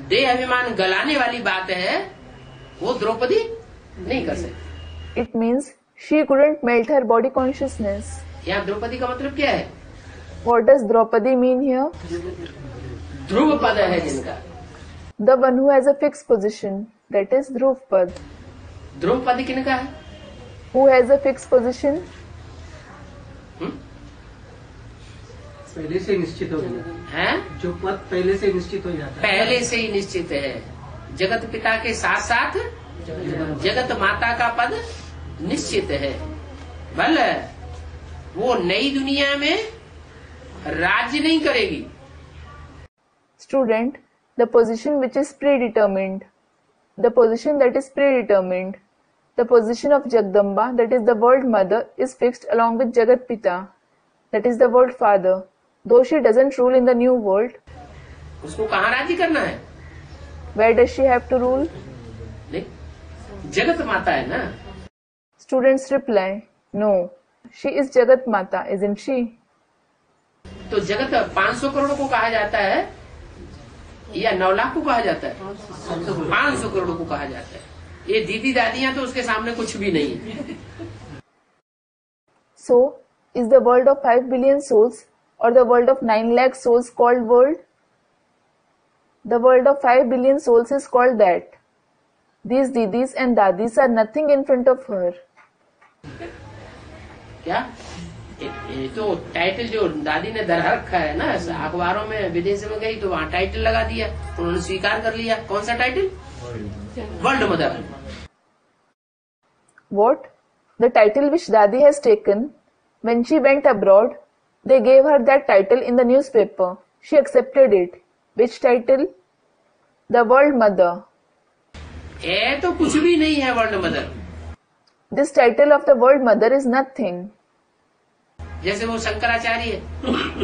देह अभिमान गलाने वाली बात है, वो द्रौपदी नहीं कर सकती। It means she couldn't melt her body consciousness. यहाँ द्रौपदी का मतलब क्या है? What does Draupadi mean here? ध्रुव पद है जिनका। The one who has a fixed position, that is Dhruvpad. ध्रुव पद किनका है? Who has a fixed position? पहले से निश्चित हो गया हैं? जो पद पहले से निश्चित हो जाता है। पहले से ही निश्चित है। जगत पिता के साथ साथ जगत माता का पद निश्चित है। भले वो नई दुनिया में राज्य नहीं करेगी। Student, the position which is predetermined. The position that is predetermined. The position of Jagdamba, that is the world mother, is fixed along with Jagat Pita, that is the world father. Though she doesn't rule in the new world, उसको कहाँ राज्य करना है? where does she have to rule? नहीं, जगत माता है ना। Students reply, no, she is Jagat Mata, isn't she? तो जगत 500 करोड़ को कहा जाता है या 9 लाख को कहा जाता है? 500 करोड़ को कहा जाता है। ये दीदी दादियां तो उसके सामने कुछ भी नहीं है। So, is the world of 5 billion souls or the world of 9 lakh souls called world? The world of 5 billion souls is called that. These didis and dadis are nothing in front of her. क्या? ये तो title जो दादी ने दरहा रखा है ना, अखबारों में विदेश में गई तो वहाँ टाइटल लगा दिया, उन्होंने स्वीकार कर लिया। कौन सा title? World mother. What? The title which Dadi has taken when she went abroad, they gave her that title in the newspaper. She accepted it. Which title? The World Mother. ये तो कुछ भी नहीं है world mother. This title of the World Mother is nothing. जैसे वो Shankaracharya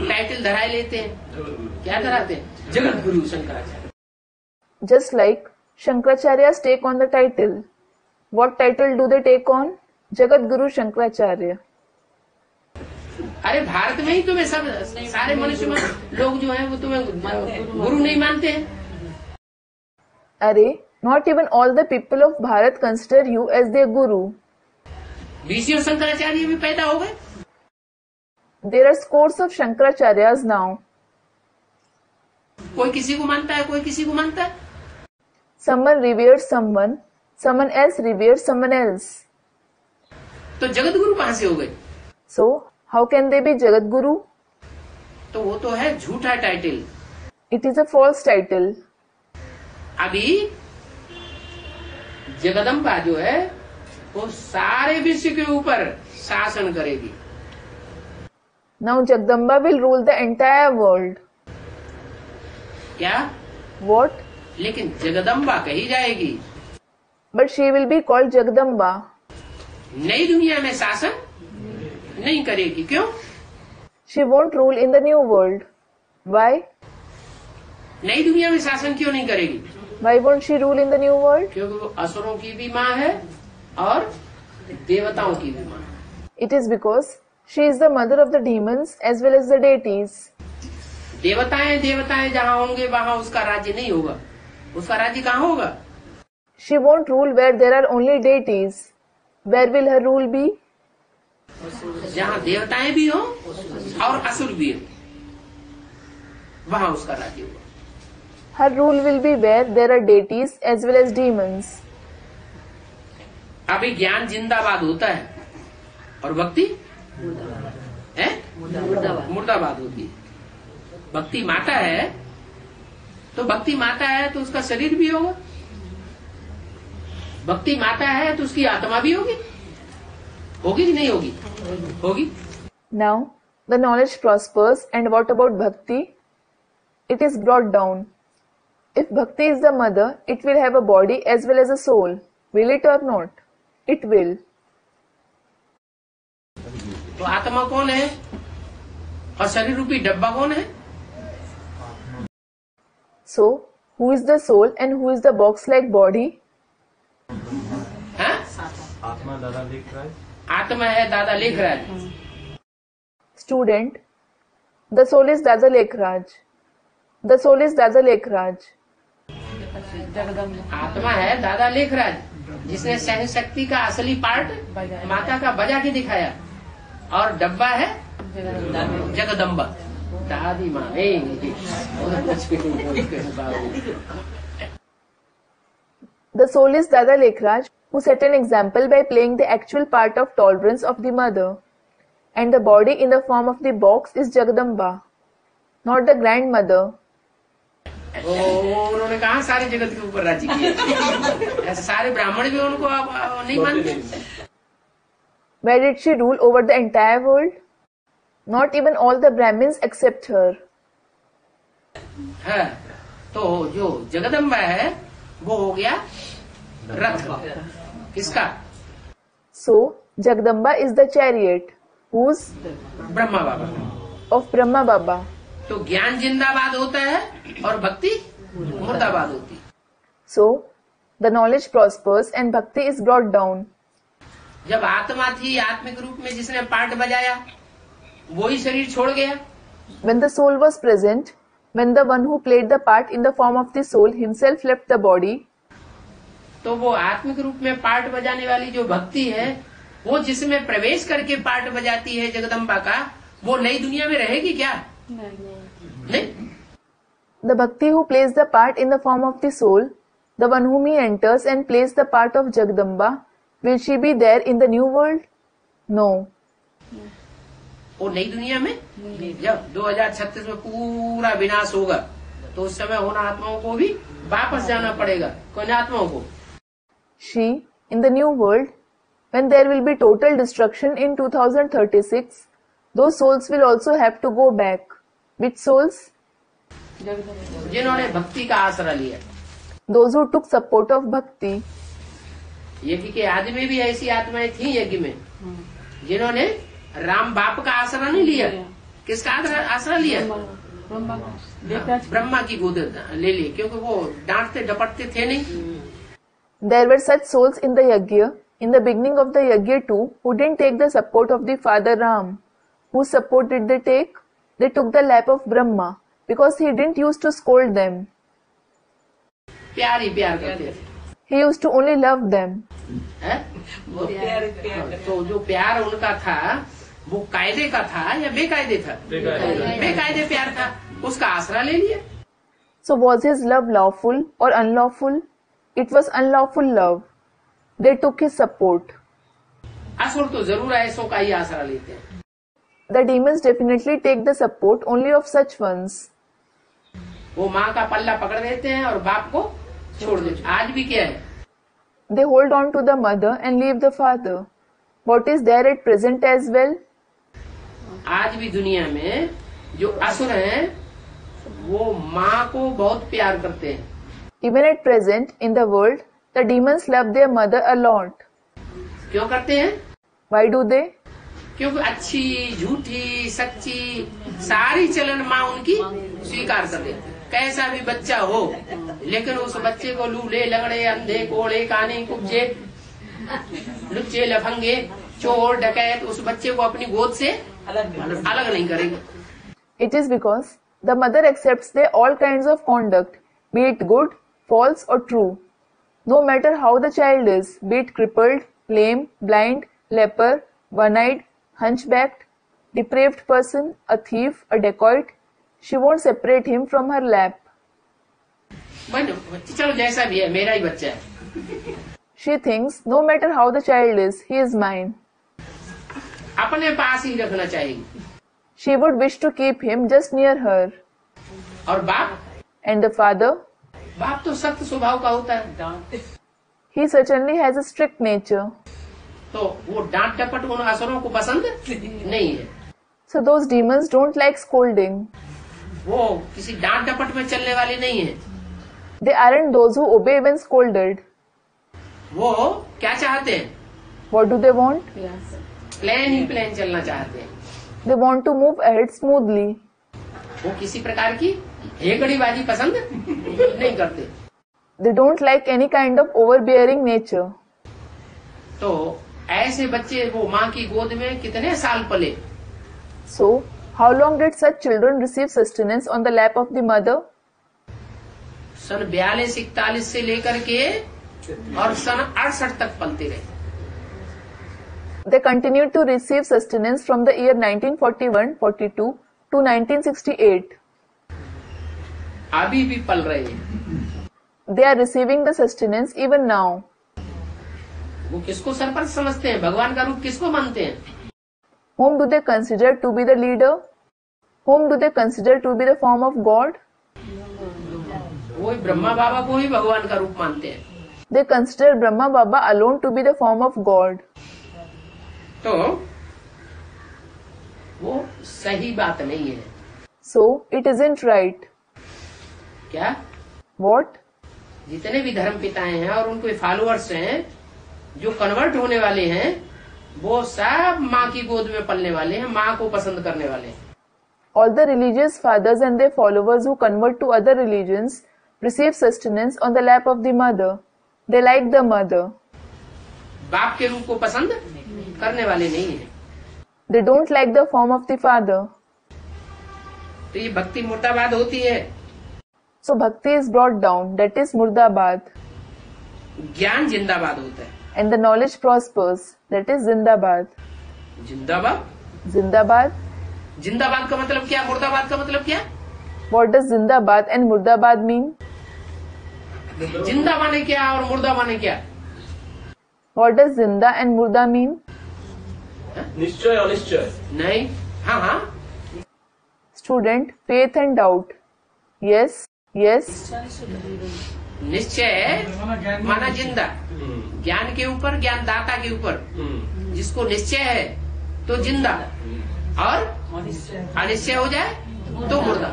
title धराए लेते हैं, क्या धराते हैं? Jagat Guru Shankaracharya. Just like Shankaracharya's take on the title. What title do they take on? Jagat Guru Shankaracharya. अरे भारत में ही तुम्हें सब सारे मनुष्य लोग जो हैं वो तुम्हें गुरु नहीं मानते हैं। अरे, not even all the people of Bharat consider you as their guru. 20 Shankaracharya भी पैदा हो गए। There are scores of Shankaracharyas now. कोई किसी को मानता है, कोई किसी को मानता है। Someone reveres someone, someone else reveres someone else. तो जगत गुरु कहाँ से हो गए? So, how can they be Jagat Guru? तो वो तो है झूठा title. It is a false title. अभी जगदम्बा जो है वो सारे विश्व के ऊपर शासन करेगी। Now Jagdamba will rule the entire world. क्या? What? लेकिन जगदम्बा कही जाएगी। But she will be called Jagdamba. नई दुनिया में शासन नहीं करेगी। क्यों? She won't rule in the new world. Why? नई दुनिया में शासन क्यों नहीं करेगी? Why won't she rule in the new world? क्योंकि वो असुरों की भी माँ है और देवताओं की भी माँ है। It is because she is the mother of the demons as well as the deities. देवताएं जहाँ होंगे वहाँ उसका राज्य नहीं होगा। उसका राज्य कहाँ होगा? She won't rule where there are only deities. Where will her rule be? जहाँ देवताएं भी हों और असुर भी हों, वहाँ उसका राज्य होगा। Her rule will be where there are deities as well as demons. अभी ज्ञान जिंदाबाद होता है और भक्ति है मुर्दाबाद होती है। भक्ति माता है तो भक्ति माता है तो उसका शरीर भी होगा। भक्ति माता है तो उसकी आत्मा भी होगी। होगी कि नहीं होगी? होगी। Now, the knowledge prospers, and what about bhakti? It is brought down. If bhakti is the mother, it will have a body as well as a soul. Will it or not? it will. तो आत्मा कौन है और शरीर रूपी डब्बा कौन है? So, who is the soul and who is the box-like body? हाँ? आत्मा दादा लिख रहा है। आत्मा है दादा लेख राज। Student, the soul is Dada Lekhraj. The soul is Dada Lekhraj. आत्मा है दादा लेख राज, जिसने सहन शक्ति का असली पार्ट माता का बजा के दिखाया, और डब्बा है जगदम्बा दादी माँ। The soul is Dada Lekhraj, who set an example by playing the actual part of tolerance of the mother. And the body in the form of the box is Jagadamba, not the grandmother. उन्होंने कहा सारे जगत के ऊपर राज्य किया। ऐसे सारे ब्राह्मण भी उनको नहीं मानते। Where did she rule over the entire world? Not even all the Brahmins accept her. है तो जो जगदम्बा है वो हो गया रथ किसका? So, Jagadamba is the chariot, whose Brahma Baba. of Brahma Baba. तो ज्ञान जिंदाबाद होता है और भक्ति मुर्दाबाद होती है। So, the knowledge prospers and bhakti is brought down. जब आत्मा थी आत्मिक रूप में जिसने पार्ट बजाया वही शरीर छोड़ गया। When the soul was present, when the one who played the part in the form of the soul himself left the body, तो वो आत्मिक रूप में पार्ट बजाने वाली जो भक्ति है वो जिसमें प्रवेश करके पार्ट बजाती है जगदम्बा का, वो नई दुनिया में रहेगी क्या? नहीं। the bhakti who plays the part in the form of the soul, the one whom he enters and plays the part of Jagadamba, will she be there in the new world? No. वो नई दुनिया में जब 2036 में पूरा विनाश होगा तो उस समय उन आत्माओं को भी वापस जाना पड़ेगा। कौन आत्माओं को? She, in the new world, when there will be total destruction in 2036, those souls will also have to go back. Which souls? जिन्होंने भक्ति का आसरा लिया। Those who took support of bhakti. यज्ञ के आदि में भी ऐसी आत्माएं थी यज्ञ में जिन्होंने राम बाप का आसरा नहीं लिया। किसका आसरा लिया? ब्रह्मा की गोद ले ली, क्योंकि वो डांटते डपटते थे नहीं। There were such souls in the yajna, in the beginning of the yajna too, who didn't take the support of the father Ram. Whose support did they take? They took the lap of Brahma, because he didn't used to scold them. प्यार ही प्यार करते थे। He used to only love them. है? तो जो प्यार उनका था वो कायदे का था या बेकायदे था? बेकायदे प्यार था, उसका आसरा ले लिया। So was his love lawful or unlawful? It was unlawful love. They took his support. असुर तो जरूर ऐसों का ही आसरा लेते हैं। The demons definitely take the support only of such ones. वो माँ का पल्ला पकड़ देते हैं और बाप को छोड़ देते हैं। आज भी क्या है? They hold on to the mother and leave the father. What is there at present as well? आज भी दुनिया में जो असुर हैं वो माँ को बहुत प्यार करते हैं। Even at present, in the world, the demons love their mother a lot. क्यों करते हैं? Why do they? क्योंकि अच्छी झूठी सच्ची सारी चलन माँ उनकी स्वीकार कर लेती है। कैसा भी बच्चा हो, लेकिन उस बच्चे को लूले लगड़े अंधे कोड़े काने कुब्जे लुच्चे लफंगे चोर डकैत उस बच्चे को अपनी गोद से अलग नहीं करेगी। It is because the mother accepts their all kinds of conduct, be it good, false or true. No matter how the child is, be it crippled, lame, blind, leper, one-eyed, hunchbacked, depraved person, a thief, a dacoit, she won't separate him from her lap. चलो जैसा भी है मेरा ही बच्चा है। She thinks, no matter how the child is, he is mine. अपने पास ही रखना चाहिए। She would wish to keep him just near her. और बाप? And the father? बाप तो सख्त स्वभाव का होता है। He certainly has a strict nature. तो वो डांट डपट उन असुरों को पसंद नहीं है। So those demons don't like scolding. वो किसी डांट डपट में चलने वाले नहीं है। They aren't those who obey when scolded. वो क्या चाहते हैं? What do they want? Plane ही प्लेन चलना चाहते हैं। They want to move ahead smoothly. वो किसी प्रकार की हेगड़ीबाजी पसंद नहीं करते। They don't like any kind of overbearing nature. तो ऐसे बच्चे वो माँ की गोद में कितने साल पले? So, how long did such children receive sustenance on the lap of the mother? सन 42-41 से लेकर के और सन 68 तक पलते रहे। They continued to receive sustenance from the year 1941-42 to 1968. अभी भी पल रहे हैं। They are receiving the sustenance even now. वो किसको सरपंच समझते हैं? भगवान का रूप किसको मानते हैं? Whom do they consider to be the leader? Whom do they consider to be the form of God? वो ब्रह्मा बाबा को ही भगवान का रूप मानते हैं। They consider Brahma Baba alone to be the form of God. तो वो सही बात नहीं है। So, it isn't right. क्या? What? जितने भी धर्म पिताएं हैं और उनके फॉलोअर्स हैं जो कन्वर्ट होने वाले हैं, वो सब माँ की गोद में पलने वाले हैं, माँ को पसंद करने वाले हैं। All the religious fathers and their followers who convert to other religions receive sustenance on the lap of the mother. They like the mother. बाप के रूप को पसंद करने वाले नहीं है। They don't like the form of the father. तो ये भक्ति मुर्दाबाद होती है। So bhakti is brought down, that is Murdabad. ज्ञान जिंदाबाद होता है। And the knowledge prospers, that is Zindabad. जिंदाबाद? Zindabad? जिंदाबाद का मतलब क्या? मुर्दाबाद का मतलब क्या? What does Zindabad and Murdabad mean? जिंदा माने क्या और मुर्दा माने क्या? What does Zinda and Murda mean? निश्चय अनिश्चय। नहीं। हाँ हाँ। Student, faith and doubt. Yes, yes. निश्चय माना जिंदा, ज्ञान के ऊपर, ज्ञानदाता के ऊपर। जिसको निश्चय है तो जिंदा, और अनिश्चय हो जाए तो मुर्दा।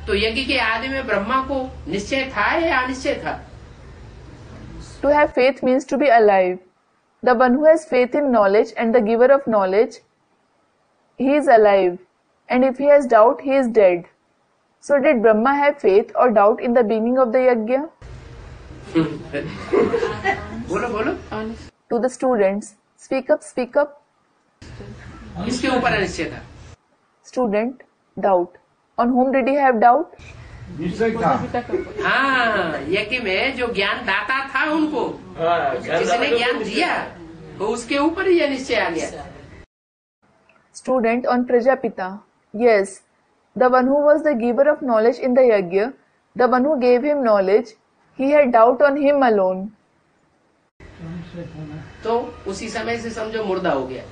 तो यज्ञ के आदि में ब्रह्मा को निश्चय था या अनिश्चय था? To have faith means to be alive. The one who has faith in knowledge and the giver of knowledge, he is alive. And if he has doubt, he is dead. So did Brahma have faith or doubt in the beginning of the yajna? बोलो बोलो। To the students, speak up, speak up. इसके ऊपर अनिश्चय था। Student, doubt. On whom did he have doubt? हाँ, यज्ञ में जो ज्ञान दाता था उनको, जिसने ज्ञान दिया, तो उसके ऊपर ही निश्चय आ गया। Student, on Prajapita. Yes, the one who was the giver of knowledge in the yajna, the one who gave him knowledge, he had doubt on him alone. तो उसी समय से समझो मुर्दा हो गया।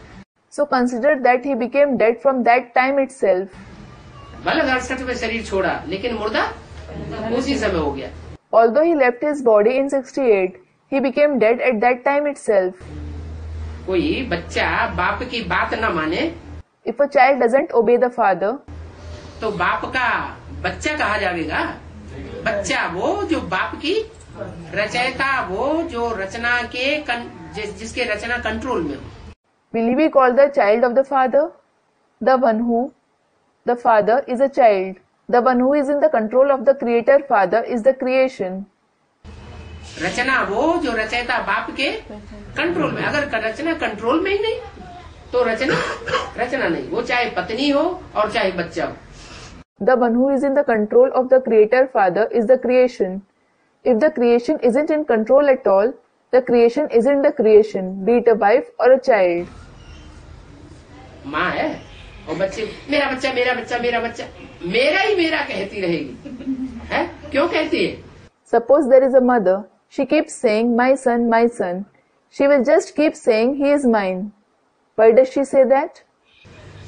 So consider that he became dead from that time itself. भले 68 में शरीर छोड़ा, लेकिन मुर्दा उसी समय हो गया। Although he left his body in 68, he became dead at that time itself. कोई बच्चा बाप की बात न माने, If a child doesn't obey the father, तो बाप का बच्चा कहा जाएगा। बच्चा वो जो बाप की रचयिता, वो जो रचना के जिसके रचना कंट्रोल में हो। will he be called the child of the father? The one who, the father is a child. The one who is in the control of the creator father is the creation. रचना वो जो रचयिता बाप के control में। अगर रचना control में ही नहीं तो रचना नहीं। वो चाहे पत्नी हो और चाहे बच्चा हो। The one who is in the control of the creator father is the creation. If the creation isn't in control at all, the creation isn't the creation, be it a wife or a child. माँ है और बच्चे, मेरा बच्चा मेरा बच्चा मेरा बच्चा, मेरा ही मेरा कहती रहेगी। है क्यों कहती है? Suppose there is a mother. She keeps saying, my son, my son. She will just keep saying, he is mine. Why does she say that?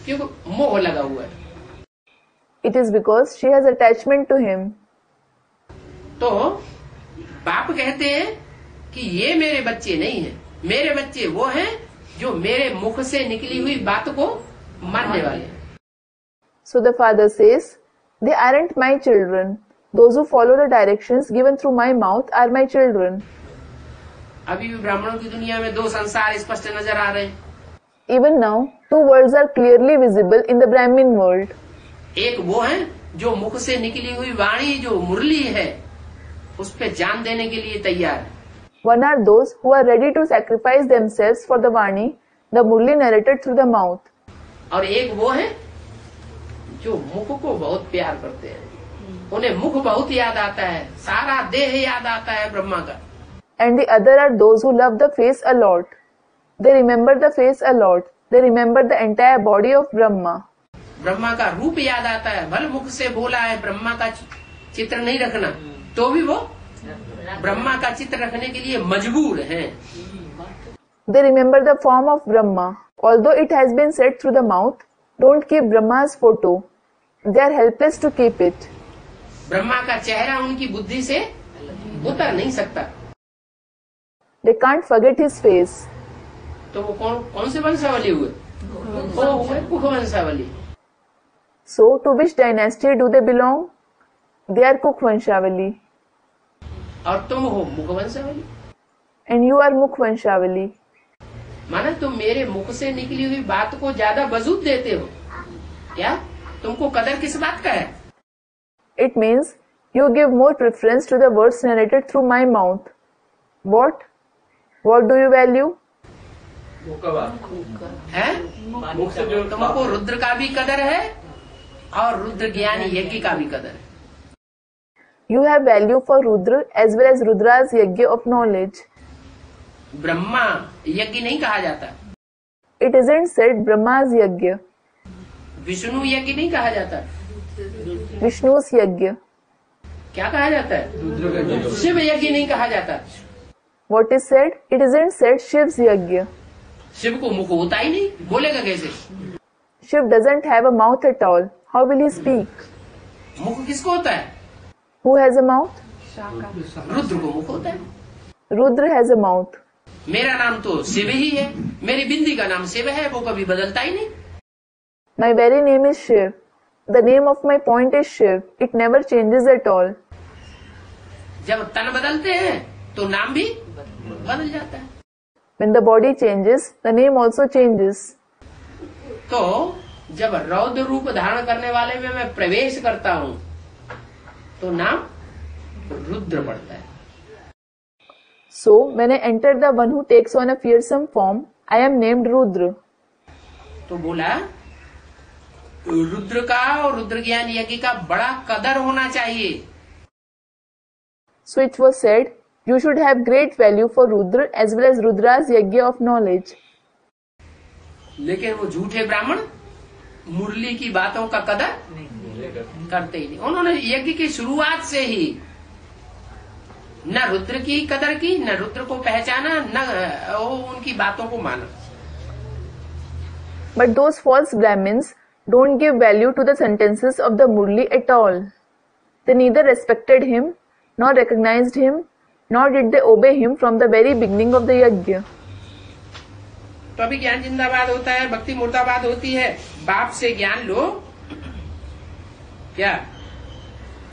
क्योंकि मोह लगा हुआ है। It is because she has attachment to him. तो बाप कहते हैं कि ये मेरे बच्चे नहीं हैं, मेरे बच्चे वो हैं जो मेरे मुख से निकली हुई बात को मानने वाले हैं। So the father says, they aren't my children. Those who follow the directions given through my mouth are my children. अभी भी ब्राह्मणों की दुनिया में दो संसार स्पष्ट नजर आ रहे हैं। Even now, two worlds are clearly visible in the Brahmin world. एक वो है जो मुख से निकली हुई वाणी जो मुरली है उस पे जान देने के लिए तैयार है। One are those who are ready to sacrifice themselves for the Vani, the Murli narrated through the mouth. और एक वो है जो मुख को बहुत प्यार करते हैं, उन्हें मुख बहुत याद आता है, सारा देह याद आता है ब्रह्मा का। And the other are those who love the face a lot. They remember the face a lot. They remember the entire body of Brahma. Brahma का रूप याद आता है, भले मुख से बोला है ब्रह्मा का चित्र नहीं रखना, तो भी वो ब्रह्मा का चित्र रखने के लिए मजबूर हैं। They remember the form of Brahma. Although it has been said through the mouth, don't keep Brahma's photo. They are helpless to keep it. Brahma का चेहरा उनकी बुद्धि से उतर नहीं सकता। They can't forget his face. तो वो कौन से वंशावली हुए? वो हुए कुख वंशावली। So, to which dynasty do they belong? They are Kuk Vanshavali. और तुम हो मुख वंशावली। And you are Mukh Vanshavali. माना तुम मेरे मुख से निकली हुई बात को ज्यादा वजूद देते हो क्या? तुमको कदर किस बात का है? It means you give more preference to the words narrated through my mouth. What? What do you value? मुख का बात है? मुख से जो तुमको रुद्र का भी कदर है और रुद्र ज्ञान यज्ञ का भी कदर है। You have value for Rudra as well as Rudra's Yajna of knowledge. Brahma यज्ञ नहीं कहा जाता, It isn't said Brahma's Yajna, Vishnu यज्ञ नहीं कहा जाता, Vishnu's Yajna. क्या कहा जाता है? शिव यज्ञ नहीं कहा जाता। What is said? It isn't said Shiv's Yajna. Shiv को मुख होता ही नहीं, बोलेगा कैसे? Shiv doesn't have a mouth at all. How will he speak? मुख किसको होता है? Who has a mouth? Rudra को मुख होता है। Rudra has a mouth. मेरा नाम तो शिव ही है, मेरी बिंदी का नाम शिव है, वो कभी बदलता ही नहीं। My very name is Shiv. The name of my point is Shiv. It never changes at all. जब तन बदलते हैं तो नाम भी बदल जाता है। When the body changes, the name also changes. तो जब रौद्र रूप धारण करने वाले में मैं प्रवेश करता हूँ तो नाम रुद्र पड़ता है। So, when I enter the one who takes on a fearsome form, I am named Rudra. तो बोला रुद्र का और रुद्र ज्ञान यज्ञ का बड़ा कदर होना चाहिए। So it was said, you should have great value for Rudra as well as Rudra's Yajna of knowledge. लेकिन वो झूठे ब्राह्मण मुरली की बातों का कदर करते ही नहीं। उन्होंने यज्ञ की शुरुआत से ही न रुद्र की कदर की, न रुद्र को पहचाना, न वो उनकी बातों को माना। But those false Brahmins don't give value to the sentences of the Murli at all. They neither respected him, nor recognized him, nor did they obey him from the very beginning of the Yajna. तो अभी ज्ञान जिंदाबाद होता है, भक्ति मुर्दाबाद होती है। बाप से ज्ञान लो क्या?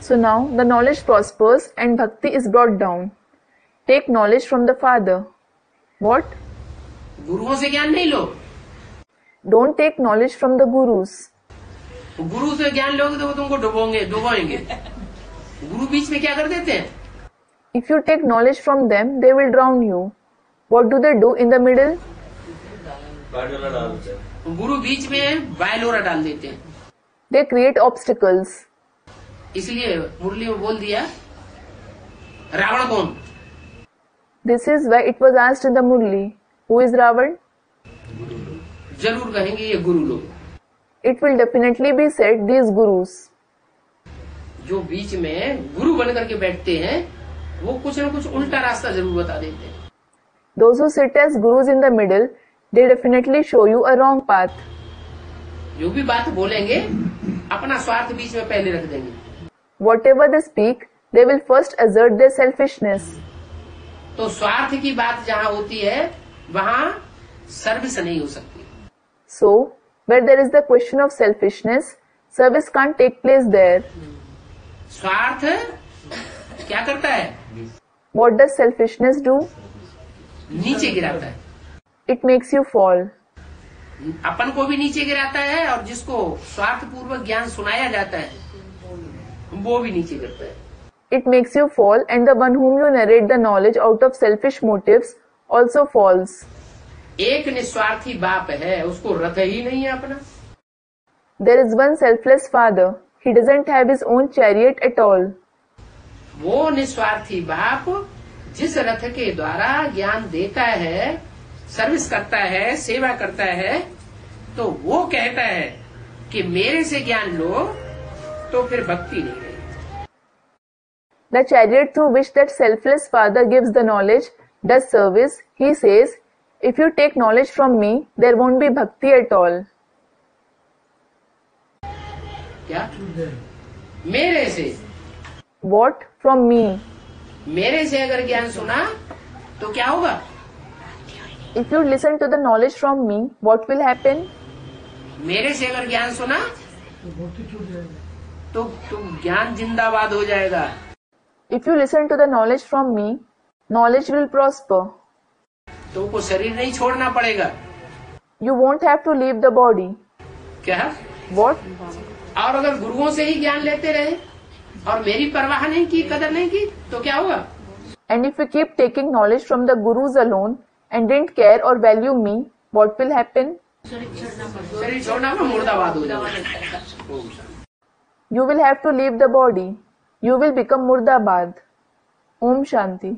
So now the knowledge prospers and bhakti is brought down. Take knowledge from the Father. What? गुरुओं से ज्ञान नहीं लो। Don't take knowledge from the gurus. गुरु से ज्ञान लोगे तो वो तुमको डुबोएंगे। गुरु बीच में क्या कर देते हैं? If you take knowledge from them, they will drown you. What do they do in the middle? गुरु बीच में वायलोरा डाल देते हैं। They create obstacles. इसलिए मुरली में बोल दिया रावण कौन? This is why it was asked in the Murli, who is Ravan? जरूर कहेंगे ये गुरु लोग। It will definitely be said these gurus. जो बीच में गुरु बन करके बैठते हैं वो कुछ न कुछ उल्टा रास्ता जरूर बता देते हैं। Those who sit as gurus in the middle, they definitely show you a wrong path. जो भी बात बोलेंगे अपना स्वार्थ बीच में पहले रख देंगे। Whatever they speak, they will first assert their selfishness. तो स्वार्थ की बात जहाँ होती है वहाँ सर्विस नहीं हो सकती। So, where there is the question of selfishness, service can't take place there. स्वार्थ क्या करता है? What does selfishness do? नीचे गिराता है, It makes you fall. अपन को भी नीचे गिराता है और जिसको स्वार्थ पूर्वक ज्ञान सुनाया जाता है वो भी नीचे गिरता है। It makes you fall, and the one whom you narrate the knowledge out of selfish motives also falls. एक निस्वार्थी बाप है, उसको रथ ही नहीं है अपना। There is one selfless father. He doesn't have his own chariot at all. वो निस्वार्थी बाप जिस रथ के द्वारा ज्ञान देता है, सर्विस करता है, सेवा करता है, तो वो कहता है कि मेरे से ज्ञान लो तो फिर भक्ति नहीं रही। The chariot through which that selfless father gives the knowledge does service. He says, if you take knowledge from me, there won't be bhakti at all. क्या? मेरे से? What? From me. मेरे से अगर ज्ञान सुना तो क्या होगा? If you listen to the knowledge from me, what will happen? मेरे से अगर ज्ञान सुना भक्ति छूट जाएगी। तो ज्ञान जिंदाबाद हो जाएगा। If you listen to the knowledge from me, knowledge will prosper. तुमको शरीर नहीं छोड़ना पड़ेगा। You won't have to leave the body. क्या? What? और अगर गुरुओं से ही ज्ञान लेते रहे और मेरी परवाह नहीं की, कदर नहीं की, तो क्या होगा? And if you keep taking knowledge from the gurus alone and didn't care or value me, what will happen? शरीर छोड़ना में मुर्दाबाद हो जाएगा। You will have to leave the body. You will become Murdabad. Om Shanti.